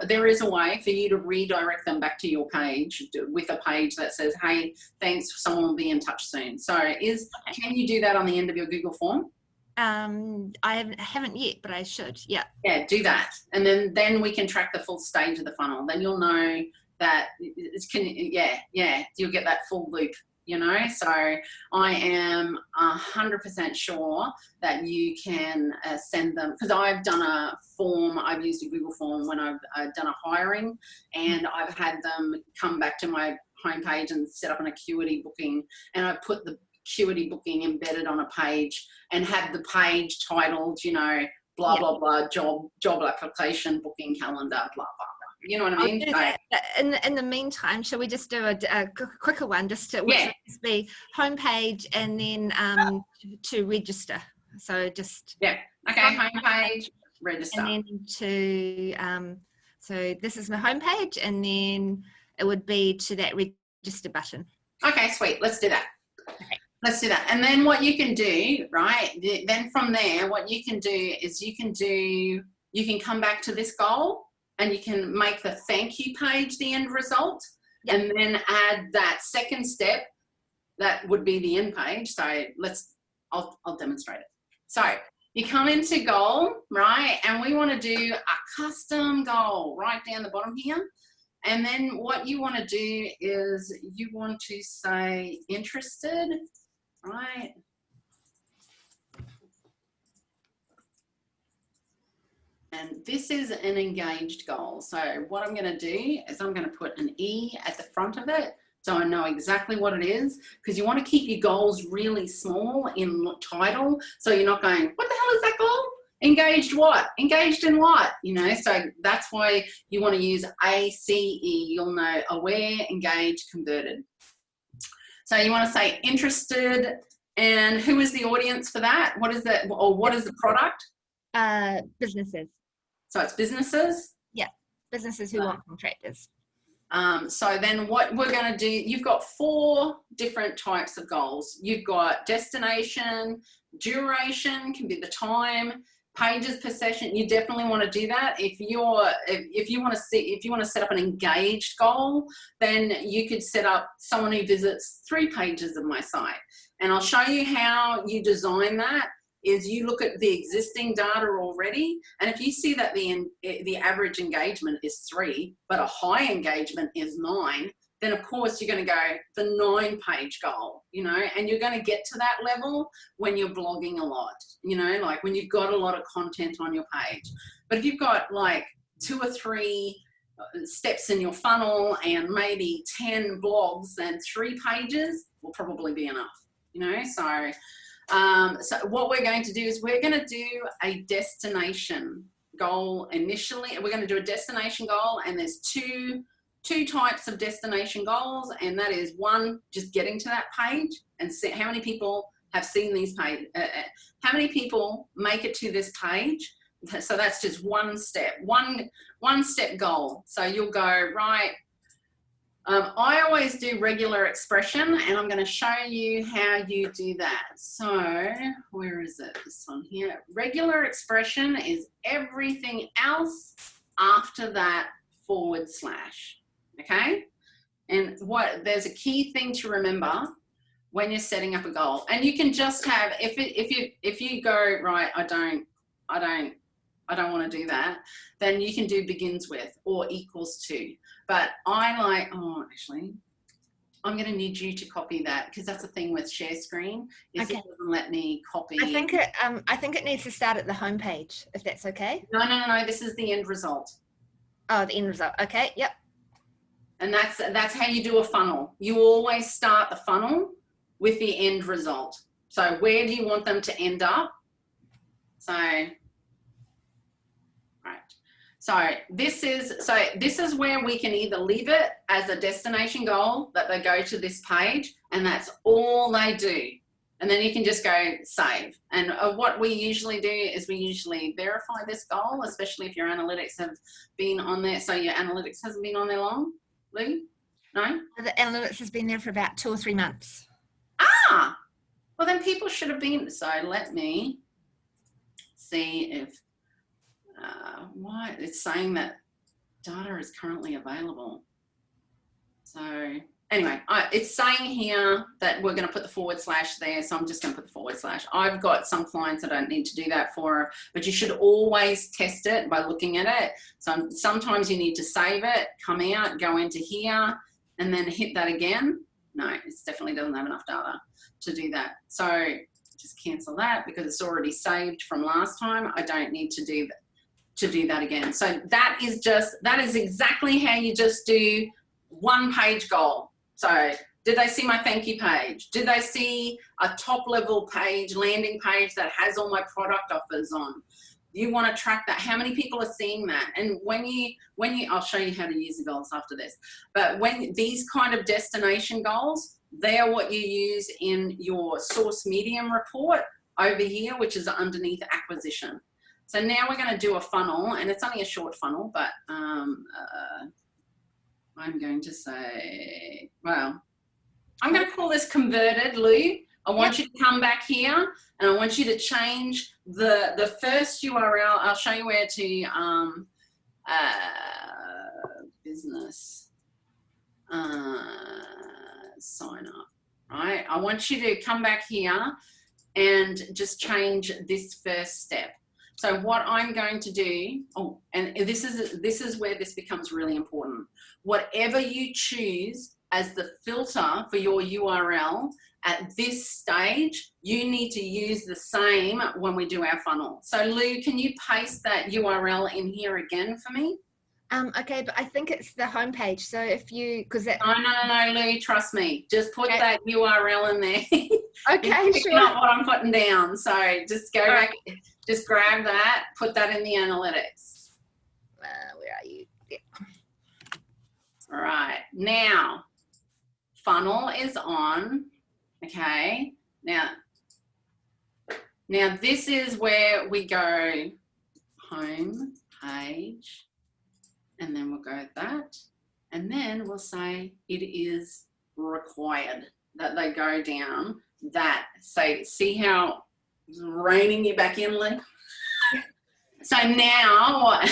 there is a way for you to redirect them back to your page with a page that says, hey, thanks, someone will be in touch soon. So can you do that on the end of your Google form? I haven't yet, but I should. Yeah. Yeah, do that. And then we can track the full stage of the funnel. Then you'll know that you'll get that full loop. So I am 100% sure that you can send them, because I've done a form, I've used a Google form when I've done a hiring, and I've had them come back to my homepage and set up an acuity booking, and I put the acuity booking embedded on a page and had the page titled, blah, blah, blah, job application, booking calendar, blah, blah, blah. You know what I mean? In the meantime, shall we just do a quicker one, just to be homepage and then to register? So just homepage, register, and then to so this is my homepage, and then it would be to that register button. Okay, sweet. Let's do that. Okay. Let's do that. And then what you can do, right? Then from there, what you can do is you can come back to this goal. and you can make the thank you page the end result, and then add that second step. That would be the end page. So I'll demonstrate it. So you come into goal, right? And we want to do a custom goal right down the bottom here. And then what you want to do is you want to say interested, right? And this is an engaged goal. So what I'm going to do is I'm going to put an E at the front of it, so I know exactly what it is, because you want to keep your goals really small in title. So you're not going, what the hell is that goal? Engaged what? Engaged in what? You know, so that's why you want to use ACE. You'll know aware, engaged, converted. So you want to say interested, and who is the audience for that? What is that, or what is the product? Businesses. So it's businesses? Yeah, businesses who want contractors. So then what we're going to do, you've got 4 different types of goals. You've got destination, duration can be the time, pages per session. You definitely want to do that. If you want to set up an engaged goal, then you could set up someone who visits 3 pages of my site. And I'll show you how you design that. Is you look at the existing data already, and if you see that the average engagement is 3, but a high engagement is 9, then of course you're going to go the 9-page goal, you know, and you're going to get to that level when you're blogging a lot, you know, like when you've got a lot of content on your page. But if you've got like 2 or 3 steps in your funnel and maybe 10 blogs, then 3 pages will probably be enough, you know. So what we're going to do is we're going to do a destination goal initially. We're going to do a destination goal, and there's two types of destination goals, and that is one, just getting to that page and see how many people have seen these page, how many people make it to this page. So that's just one step, one step goal. So you'll go, right, I always do regular expression, and I'm going to show you how you do that. So where is it? This one here. Regular expression is everything else after that / okay? And there's a key thing to remember when you're setting up a goal, and you can just have, if you go, right, I don't want to do that, then you can do begins with or equals to. But I like, actually, I'm going to need you to copy that, because that's the thing with share screen, is it doesn't let me copy. I think it needs to start at the home page, if that's okay. No, this is the end result. Oh, the end result. Okay, yep. And that's how you do a funnel. You always start the funnel with the end result. So where do you want them to end up? So this is where we can either leave it as a destination goal that they go to this page and that's all they do. And then you can just go save. And what we usually do is we usually verify this goal, especially if your analytics have been on there. So your analytics hasn't been on there long, Lou? No? The analytics has been there for about 2 or 3 months. Ah, well then people should have been. So let me see if, why it's saying that data is currently available. So anyway, it's saying here that we're going to put the / there, so I'm just going to put the /. I've got some clients that I don't need to do that for, but you should always test it by looking at it. So sometimes you need to save it, come out, go into here, and then hit that again. No, it definitely doesn't have enough data to do that. So just cancel that because it's already saved from last time. I don't need to do that again. So that is exactly how you just do 1-page goal. So did they see my thank you page? Did they see a top level page, landing page that has all my product offers on? You want to track that. How many people are seeing that? And when you, I'll show you how to use the goals after this. But when these kind of destination goals, they are what you use in your source medium report over here, which is underneath acquisition. So now we're going to do a funnel, and it's only a short funnel, but I'm going to say, well, I'm going to call this converted, Lou. I want you to come back here, and I want you to change the first URL. I'll show you where to business sign up, right? I want you to come back here and just change this first step. So what I'm going to do, oh, and this is where this becomes really important. Whatever you choose as the filter for your URL at this stage, you need to use the same when we do our funnel. So Lou, can you paste that URL in here again for me? Okay, but I think it's the homepage. So if you, because that. No, Lou, trust me. Just put that URL in there. Okay, sure. Not what I'm putting down. So just go back, just grab that, put that in the analytics. Where are you? Yeah. All right, now funnel is on. Okay, now this is where we go home page, and then we'll go that, and then we'll say it is required that they go down that. So see how it's reining you back in, Lee? So now what? Wait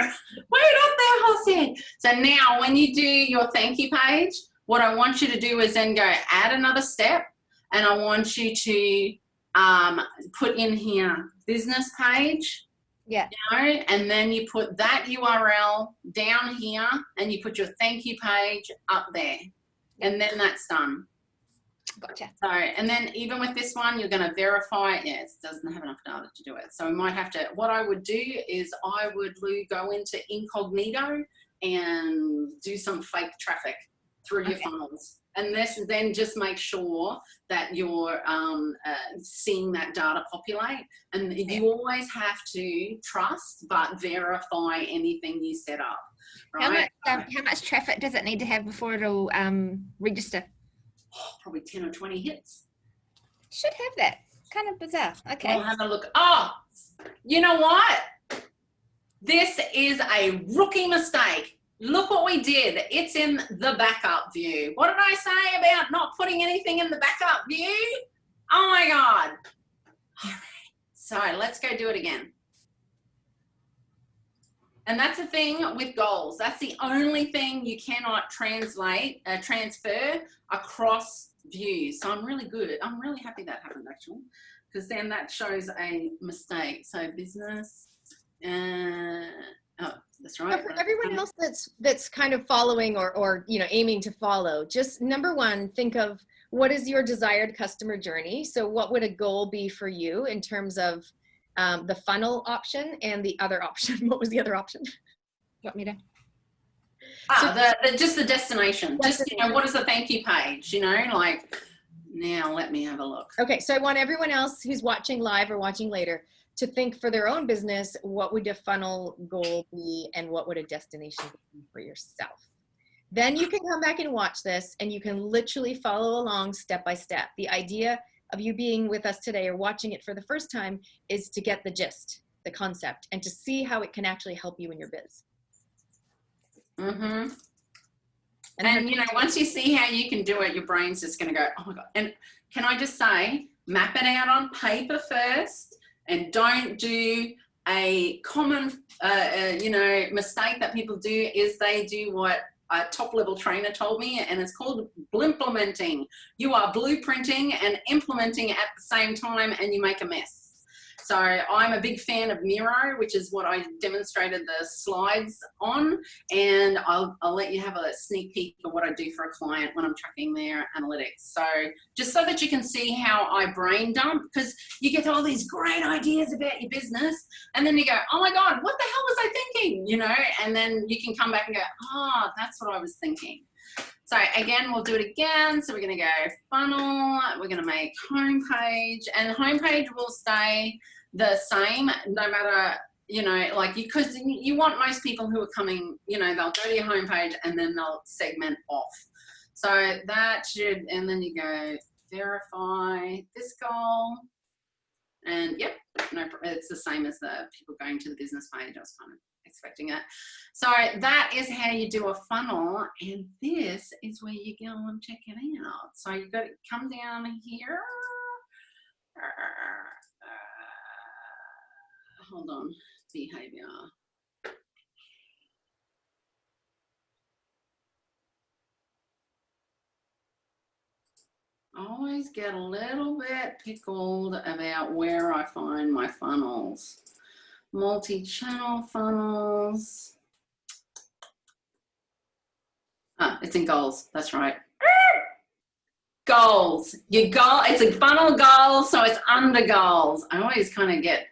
up there, Hossein. So now when you do your thank you page, what I want you to do is then go add another step, and I want you to put in here business page. Yeah. You know, and then you put that URL down here, and you put your thank you page up there, and then that's done. Gotcha. So, and then even with this one, you're going to verify. Yeah, it doesn't have enough data to do it. So we might have to, what I would do is I would go into incognito and do some fake traffic through your funnels. And this then just make sure that you're seeing that data populate. And you always have to trust but verify anything you set up. Right? How much traffic does it need to have before it'll register? Probably 10 or 20 hits. Should have that. Kind of bizarre. Okay. We'll have a look. Oh, you know what? This is a rookie mistake. Look what we did. It's in the backup view. What did I say about not putting anything in the backup view? Oh my God. All right. So let's go do it again. And that's the thing with goals. That's the only thing you cannot transfer across views. So I'm really good. I'm really happy that happened actually, because then that shows a mistake. So business, oh, that's right. For everyone else that's kind of following or aiming to follow, just number one, think of what is your desired customer journey. So what would a goal be for you in terms of the funnel option and the other option? What was the other option? You want me to? Just the destination. Just, what is the thank you page? Now let me have a look. Okay, so I want everyone else who's watching live or watching later to think for their own business, what would a funnel goal be and what would a destination be for yourself? Then you can come back and watch this and you can literally follow along step by step. The idea of you being with us today or watching it for the first time is to get the gist, the concept, and to see how it can actually help you in your biz. Mm-hmm. And once you see how you can do it, your brain's just going to go, oh my God. And can I just say, map it out on paper first, and don't do a common, mistake that people do is they do what a top level trainer told me, and it's called blimplementing. You are blueprinting and implementing at the same time, and you make a mess. So I'm a big fan of Miro, which is what I demonstrated the slides on, and I'll let you have a sneak peek of what I do for a client when I'm tracking their analytics. So just so that you can see how I brain dump, because you get all these great ideas about your business, and then you go, oh my God, what the hell was I thinking? And then you can come back and go, oh, that's what I was thinking. So again, we'll do it again. So we're going to go funnel, we're going to make homepage, and homepage will stay the same no matter, because you want most people who are coming, they'll go to your homepage and then they'll segment off. So that should, and then you go verify this goal, and yep, no, it's the same as the people going to the business page. I was kind of expecting it. So that is how you do a funnel, and this is where you go and check it out. So you've got to come down here. Hold on, behavior. get a little bit pickled about where I find my funnels. Multi-channel funnels. Ah, it's in goals. That's right. Goals. Your goal. It's a funnel goal, so it's under goals. I always kind of get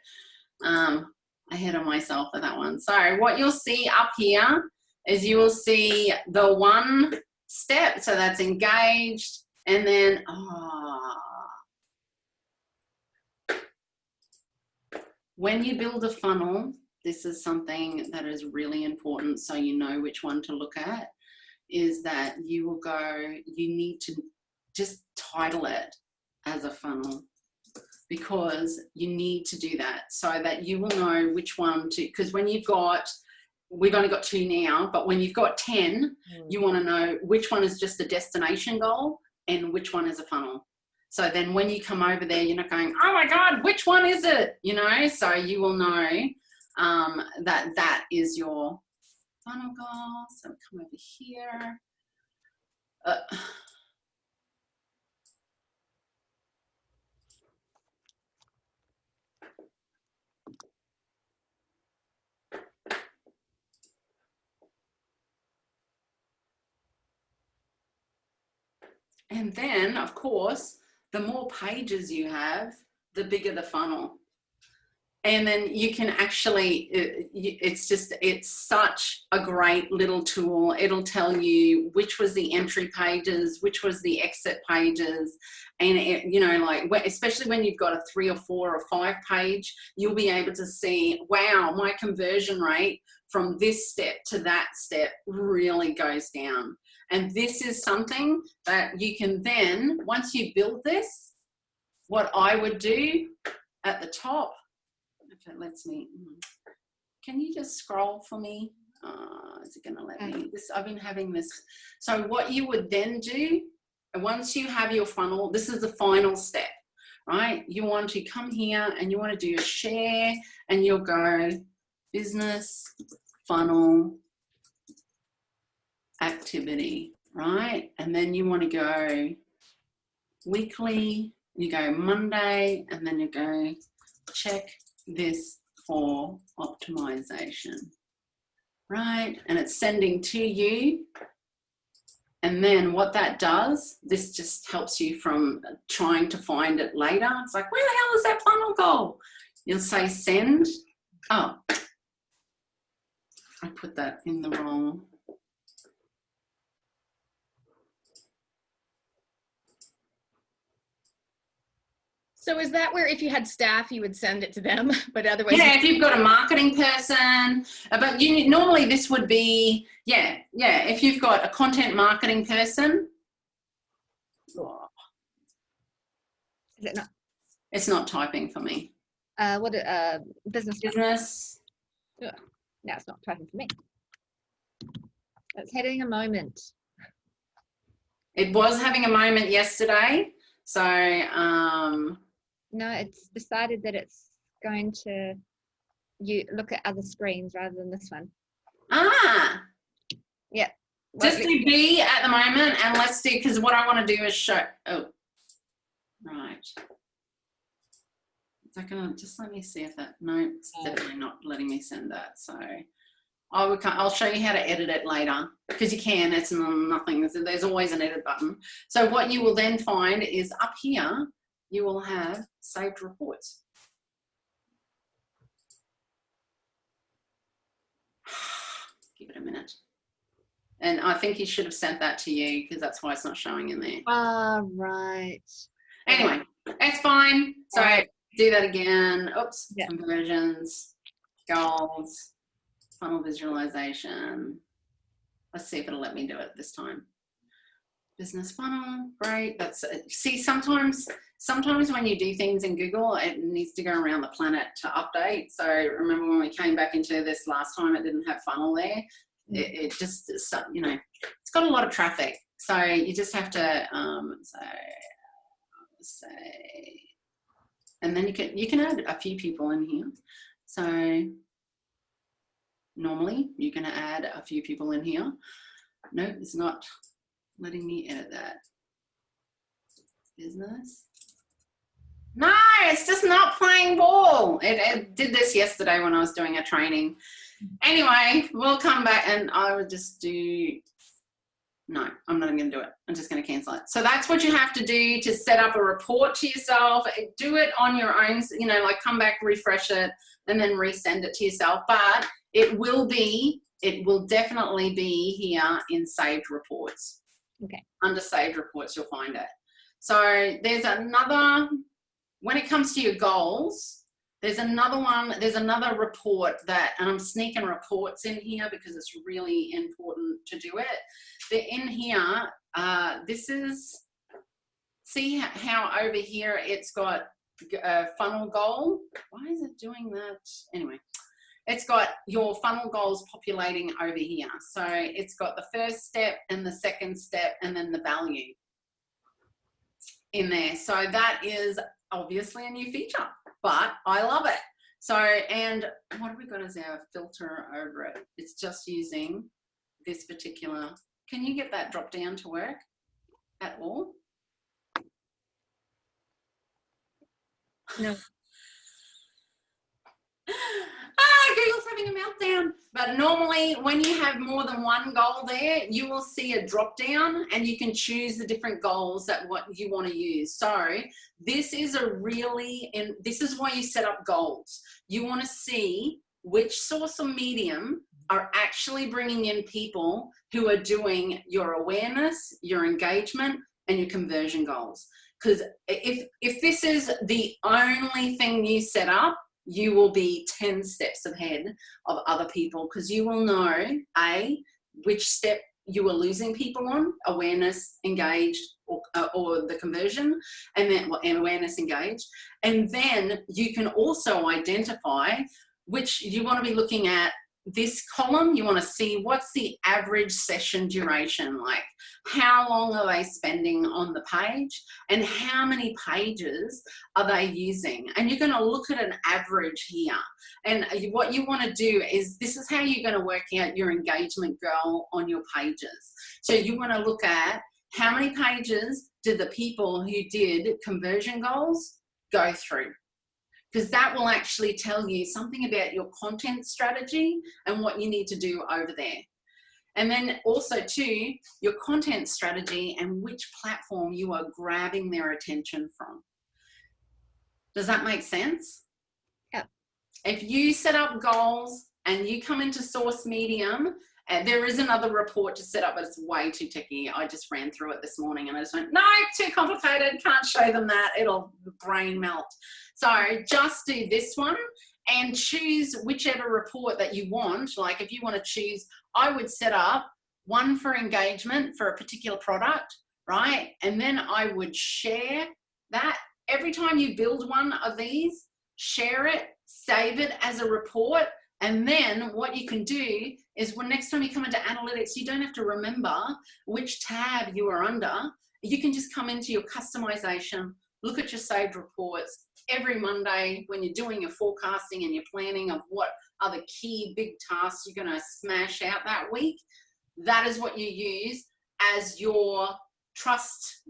ahead of myself with that one. So what you'll see up here is you will see the one step. So that's engaged, and then when you build a funnel, this is something that is really important, so you know which one to look at, is that you will go, you need to just title it as a funnel, because you need to do that so that you will know which one to, because when you've got, we've only got 2 now, but when you've got 10, you want to know which one is just a destination goal and which one is a funnel. So then when you come over there, you're not going, oh my God, which one is it? You know, so you will know that that is your funnel goal. So come over here. And then, of course, the more pages you have, the bigger the funnel. And then you can actually, it's such a great little tool. It'll tell you which was the entry pages, which was the exit pages. And, you know, like, especially when you've got a 3 or 4 or 5 page, you'll be able to see, wow, my conversion rate from this step to that step really goes down. And this is something that you can then, once you build this, what I would do at the top, if it lets me, can you just scroll for me? Is it gonna let me? I've been having this. So what you would then do, once you have your funnel, this is the final step, right? You want to come here and you want to do a share, and you'll go business funnel activity, right? And then you want to go weekly, you go Monday, and then you go check this for optimization, right? And it's sending to you. And then what that does, this just helps you from trying to find it later. It's like, where the hell is that funnel go? You'll say send. Oh, I put that in the wrong. So is that where if you had staff, you would send it to them, but otherwise? Yeah, if you've got a marketing person, but you normally this would be, yeah, if you've got a content marketing person. Oh, Is it not? It's not typing for me. What business? Business. No, it's not typing for me. It's having a moment. It was having a moment yesterday, so no, it's decided that it's going to look at other screens rather than this one. Ah. Yeah. Just do B at the moment, and let's do, because what I want to do is show. Oh, right. Is that gonna, just let me see if that, no, it's definitely not letting me send that. So I'll show you how to edit it later, because you can, it's nothing, there's always an edit button. So what you will then find is up here, you will have saved reports. Give it a minute. And I think he should have sent that to you, because that's why it's not showing in there. Right. Anyway, that's fine. So do that again. Oops, yeah. Conversions, goals, funnel visualization. Let's see if it'll let me do it this time. Business funnel, great. That's it. See, sometimes when you do things in Google, it needs to go around the planet to update. So remember when we came back into this last time, it didn't have funnel there. It just, you know, it's got a lot of traffic. So you just have to say, and then you can add a few people in here. So normally you're going to add a few people in here. No, it's not letting me edit that. business. No, it's just not playing ball. It did this yesterday when I was doing a training. Anyway, we'll come back and I would just do, no, I'm not even going to do it. I'm just going to cancel it. So that's what you have to do to set up a report to yourself. Do it on your own, you know, like come back, refresh it, and then resend it to yourself. But it will definitely be here in saved reports. Okay. Under saved reports, you'll find it. So there's another, when it comes to your goals, there's another report that, and I'm sneaking reports in here because it's really important to do it. They're in here, this is, see how over here it's got a funnel goal. Why is it doing that? Anyway, it's got your funnel goals populating over here. So it's got the first step and the second step and then the value in there. So that is obviously a new feature, but I love it. So, and what have we got as our filter over it? It's just using this particular, can you get that drop down to work at all? No. Google's having a meltdown. But normally when you have more than one goal there, you will see a drop down and you can choose the different goals that what you want to use. So this is this is why you set up goals. You want to see which source or medium are actually bringing in people who are doing your awareness, your engagement, and your conversion goals. Because if this is the only thing you set up, you will be 10 steps ahead of other people because you will know, which step you are losing people on, awareness, engaged, or the conversion, and then awareness, engaged. And then you can also identify which you want to be looking at. This column, you want to see what's the average session duration, like how long are they spending on the page and how many pages are they using, and you're going to look at an average here. And what you want to do is, this is how you're going to work out your engagement goal on your pages. So you want to look at how many pages did the people who did conversion goals go through, because that will actually tell you something about your content strategy and what you need to do over there. And then also too, your content strategy and which platform you are grabbing their attention from. Does that make sense? Yeah. If you set up goals and you come into source medium, there is another report to set up, but it's way too techy. I just ran through it this morning and I just went, no, too complicated. Can't show them that. It'll brain melt. So just do this one and choose whichever report that you want. Like if you want to choose, I would set up one for engagement for a particular product, right? And then I would share that. Every time you build one of these, share it, save it as a report. And then what you can do is when next time you come into analytics, you don't have to remember which tab you are under. You can just come into your customization, look at your saved reports every Monday when you're doing your forecasting and your planning of what are the key big tasks you're going to smash out that week. That is what you use as your trust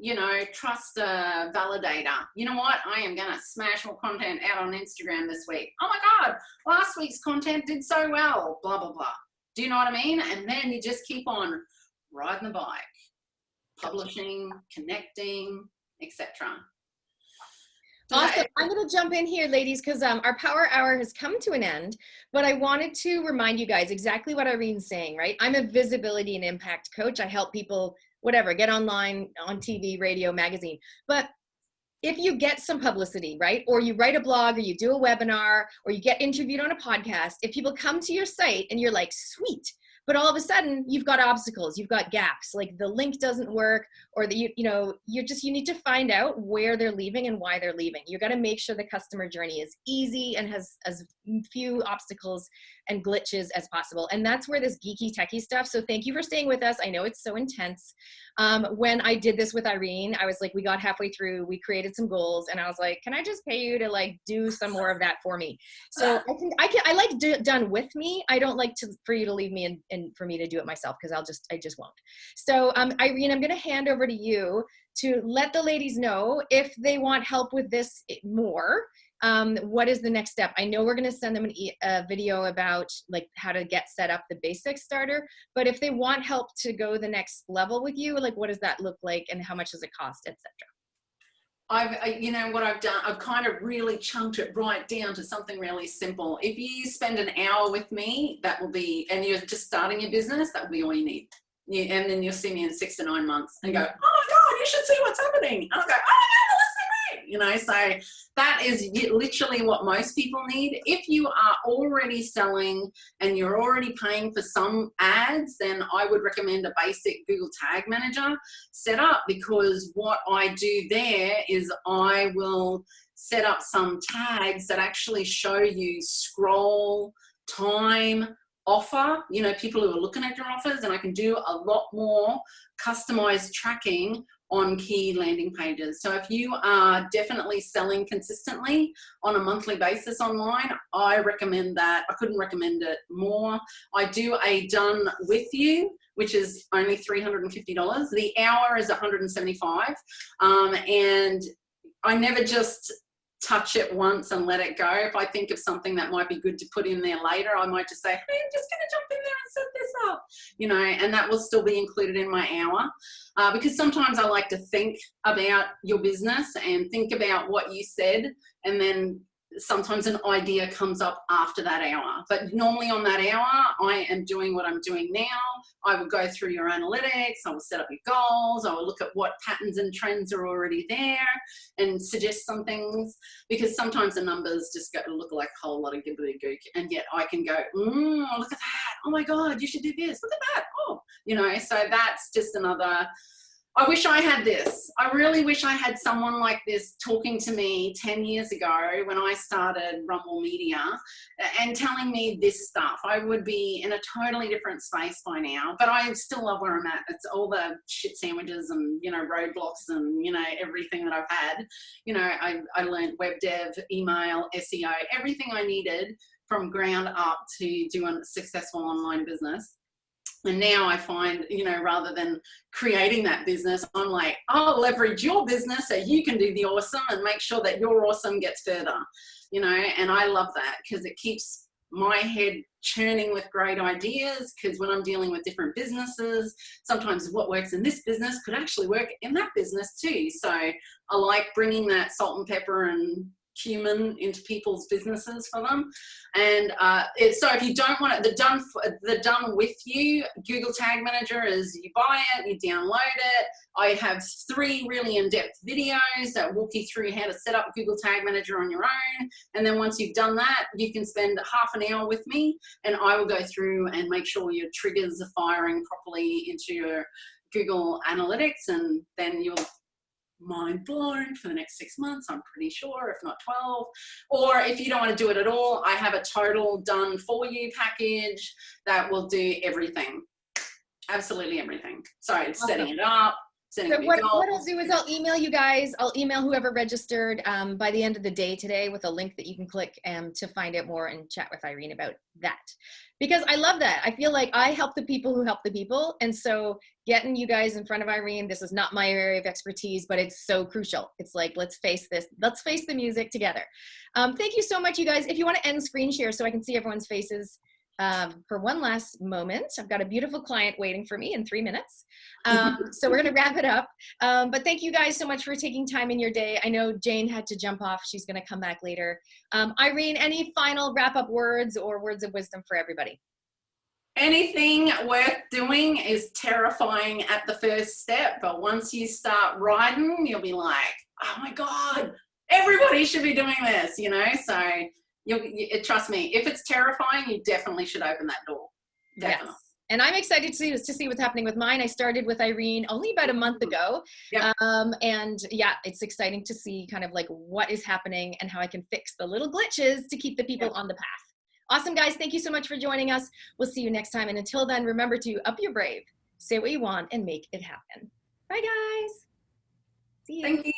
validator. You know what? I am going to smash more content out on Instagram this week. Oh my God, last week's content did so well, blah, blah, blah. Do you know what I mean? And then you just keep on riding the bike, publishing, connecting, etc. Awesome. I'm going to jump in here, ladies, because our power hour has come to an end, but I wanted to remind you guys exactly what Irene's saying, right? I'm a visibility and impact coach. I help people, whatever, get online, on TV, radio, magazine. But if you get some publicity, right? Or you write a blog or you do a webinar or you get interviewed on a podcast, if people come to your site and you're like, sweet, but all of a sudden you've got obstacles, you've got gaps, like the link doesn't work, or you need to find out where they're leaving and why they're leaving. You got to make sure the customer journey is easy and has as few obstacles and glitches as possible. And that's where this geeky techie stuff. So thank you for staying with us. I know it's so intense. When I did this with Irene, I was like, we got halfway through, we created some goals, and I was like, can I just pay you to like do some more of that for me? So I like done with me. I don't like for you to leave me in and for me to do it myself, because I just won't. So Irene, I'm going to hand over to you to let the ladies know if they want help with this more. What is the next step? I know we're going to send them a video about like how to get set up the basic starter, but if they want help to go the next level with you, like what does that look like and how much does it cost, etc.? You know what I've done, I've kind of really chunked it right down to something really simple. If you spend an hour with me, that will be, and you're just starting your business, that will be all you need. And then you'll see me in 6 to 9 months and go, oh my God, you should see what's happening. And I'll go, oh my God, let's see me. You know, so that is literally what most people need. If you are already selling and you're already paying for some ads, then I would recommend a basic Google Tag Manager setup, because what I do there is I will set up some tags that actually show you scroll, time, offer, you know, people who are looking at your offers, and I can do a lot more customized tracking on key landing pages. So if you are definitely selling consistently on a monthly basis online, I recommend that. I couldn't recommend it more. I do a done with you, which is only $350. The hour is $175. And I never just touch it once and let it go. If I think of something that might be good to put in there later, I might just say, hey, I'm just going to jump in there and set this up, you know, and that will still be included in my hour. Because sometimes I like to think about your business and think about what you said, and then sometimes an idea comes up after that hour. But normally on that hour, I am doing what I'm doing now. I will go through your analytics, I will set up your goals, I will look at what patterns and trends are already there and suggest some things, because sometimes the numbers just go to look like a whole lot of gobbledygook, and yet I can go, look at that, oh my God, you should do this, look at that, oh, you know, so that's just another. I wish I had this. I really wish I had someone like this talking to me 10 years ago when I started Rumble Media and telling me this stuff. I would be in a totally different space by now, but I still love where I'm at. It's all the shit sandwiches and, you know, roadblocks and, you know, everything that I've had. You know, I learned web dev, email, SEO, everything I needed from ground up to do a successful online business. And now I find, you know, rather than creating that business, I'm like, I'll leverage your business so you can do the awesome and make sure that your awesome gets further, you know, and I love that because it keeps my head churning with great ideas, because when I'm dealing with different businesses, sometimes what works in this business could actually work in that business too. So I like bringing that salt and pepper and cumin into people's businesses for them. And so if you don't want it, the done with you Google Tag Manager is you buy it, you download it. I have 3 really in-depth videos that walk you through how to set up Google Tag Manager on your own. And then once you've done that, you can spend half an hour with me and I will go through and make sure your triggers are firing properly into your Google Analytics, and then you'll mind blown for the next 6 months, I'm pretty sure, if not 12. Or if you don't want to do it at all, I have a total done for you package that will do everything, absolutely everything. So it's setting it up, setting up your goals. What I'll do is I'll email you guys, I'll email whoever registered by the end of the day today with a link that you can click to find out more and chat with Irene about that. Because I love that. I feel like I help the people who help the people. And so getting you guys in front of Irene, this is not my area of expertise, but it's so crucial. It's like, let's face this, let's face the music together. Thank you so much, you guys. If you want to end screen share so I can see everyone's faces for one last moment. I've got a beautiful client waiting for me in 3 minutes. So we're going to wrap it up. But thank you guys so much for taking time in your day. I know Jane had to jump off. She's going to come back later. Irene, any final wrap-up words or words of wisdom for everybody? Anything worth doing is terrifying at the first step, but once you start riding, you'll be like, oh my God, everybody should be doing this, you know? So trust me, if it's terrifying, you definitely should open that door. Definitely. Yes. And I'm excited to see what's happening with mine. I started with Irene only about a month ago. Yep. And yeah, it's exciting to see kind of like what is happening and how I can fix the little glitches to keep the people on the path. Awesome, guys. Thank you so much for joining us. We'll see you next time. And until then, remember to up your brave, say what you want, and make it happen. Bye, guys. See you. Thank you.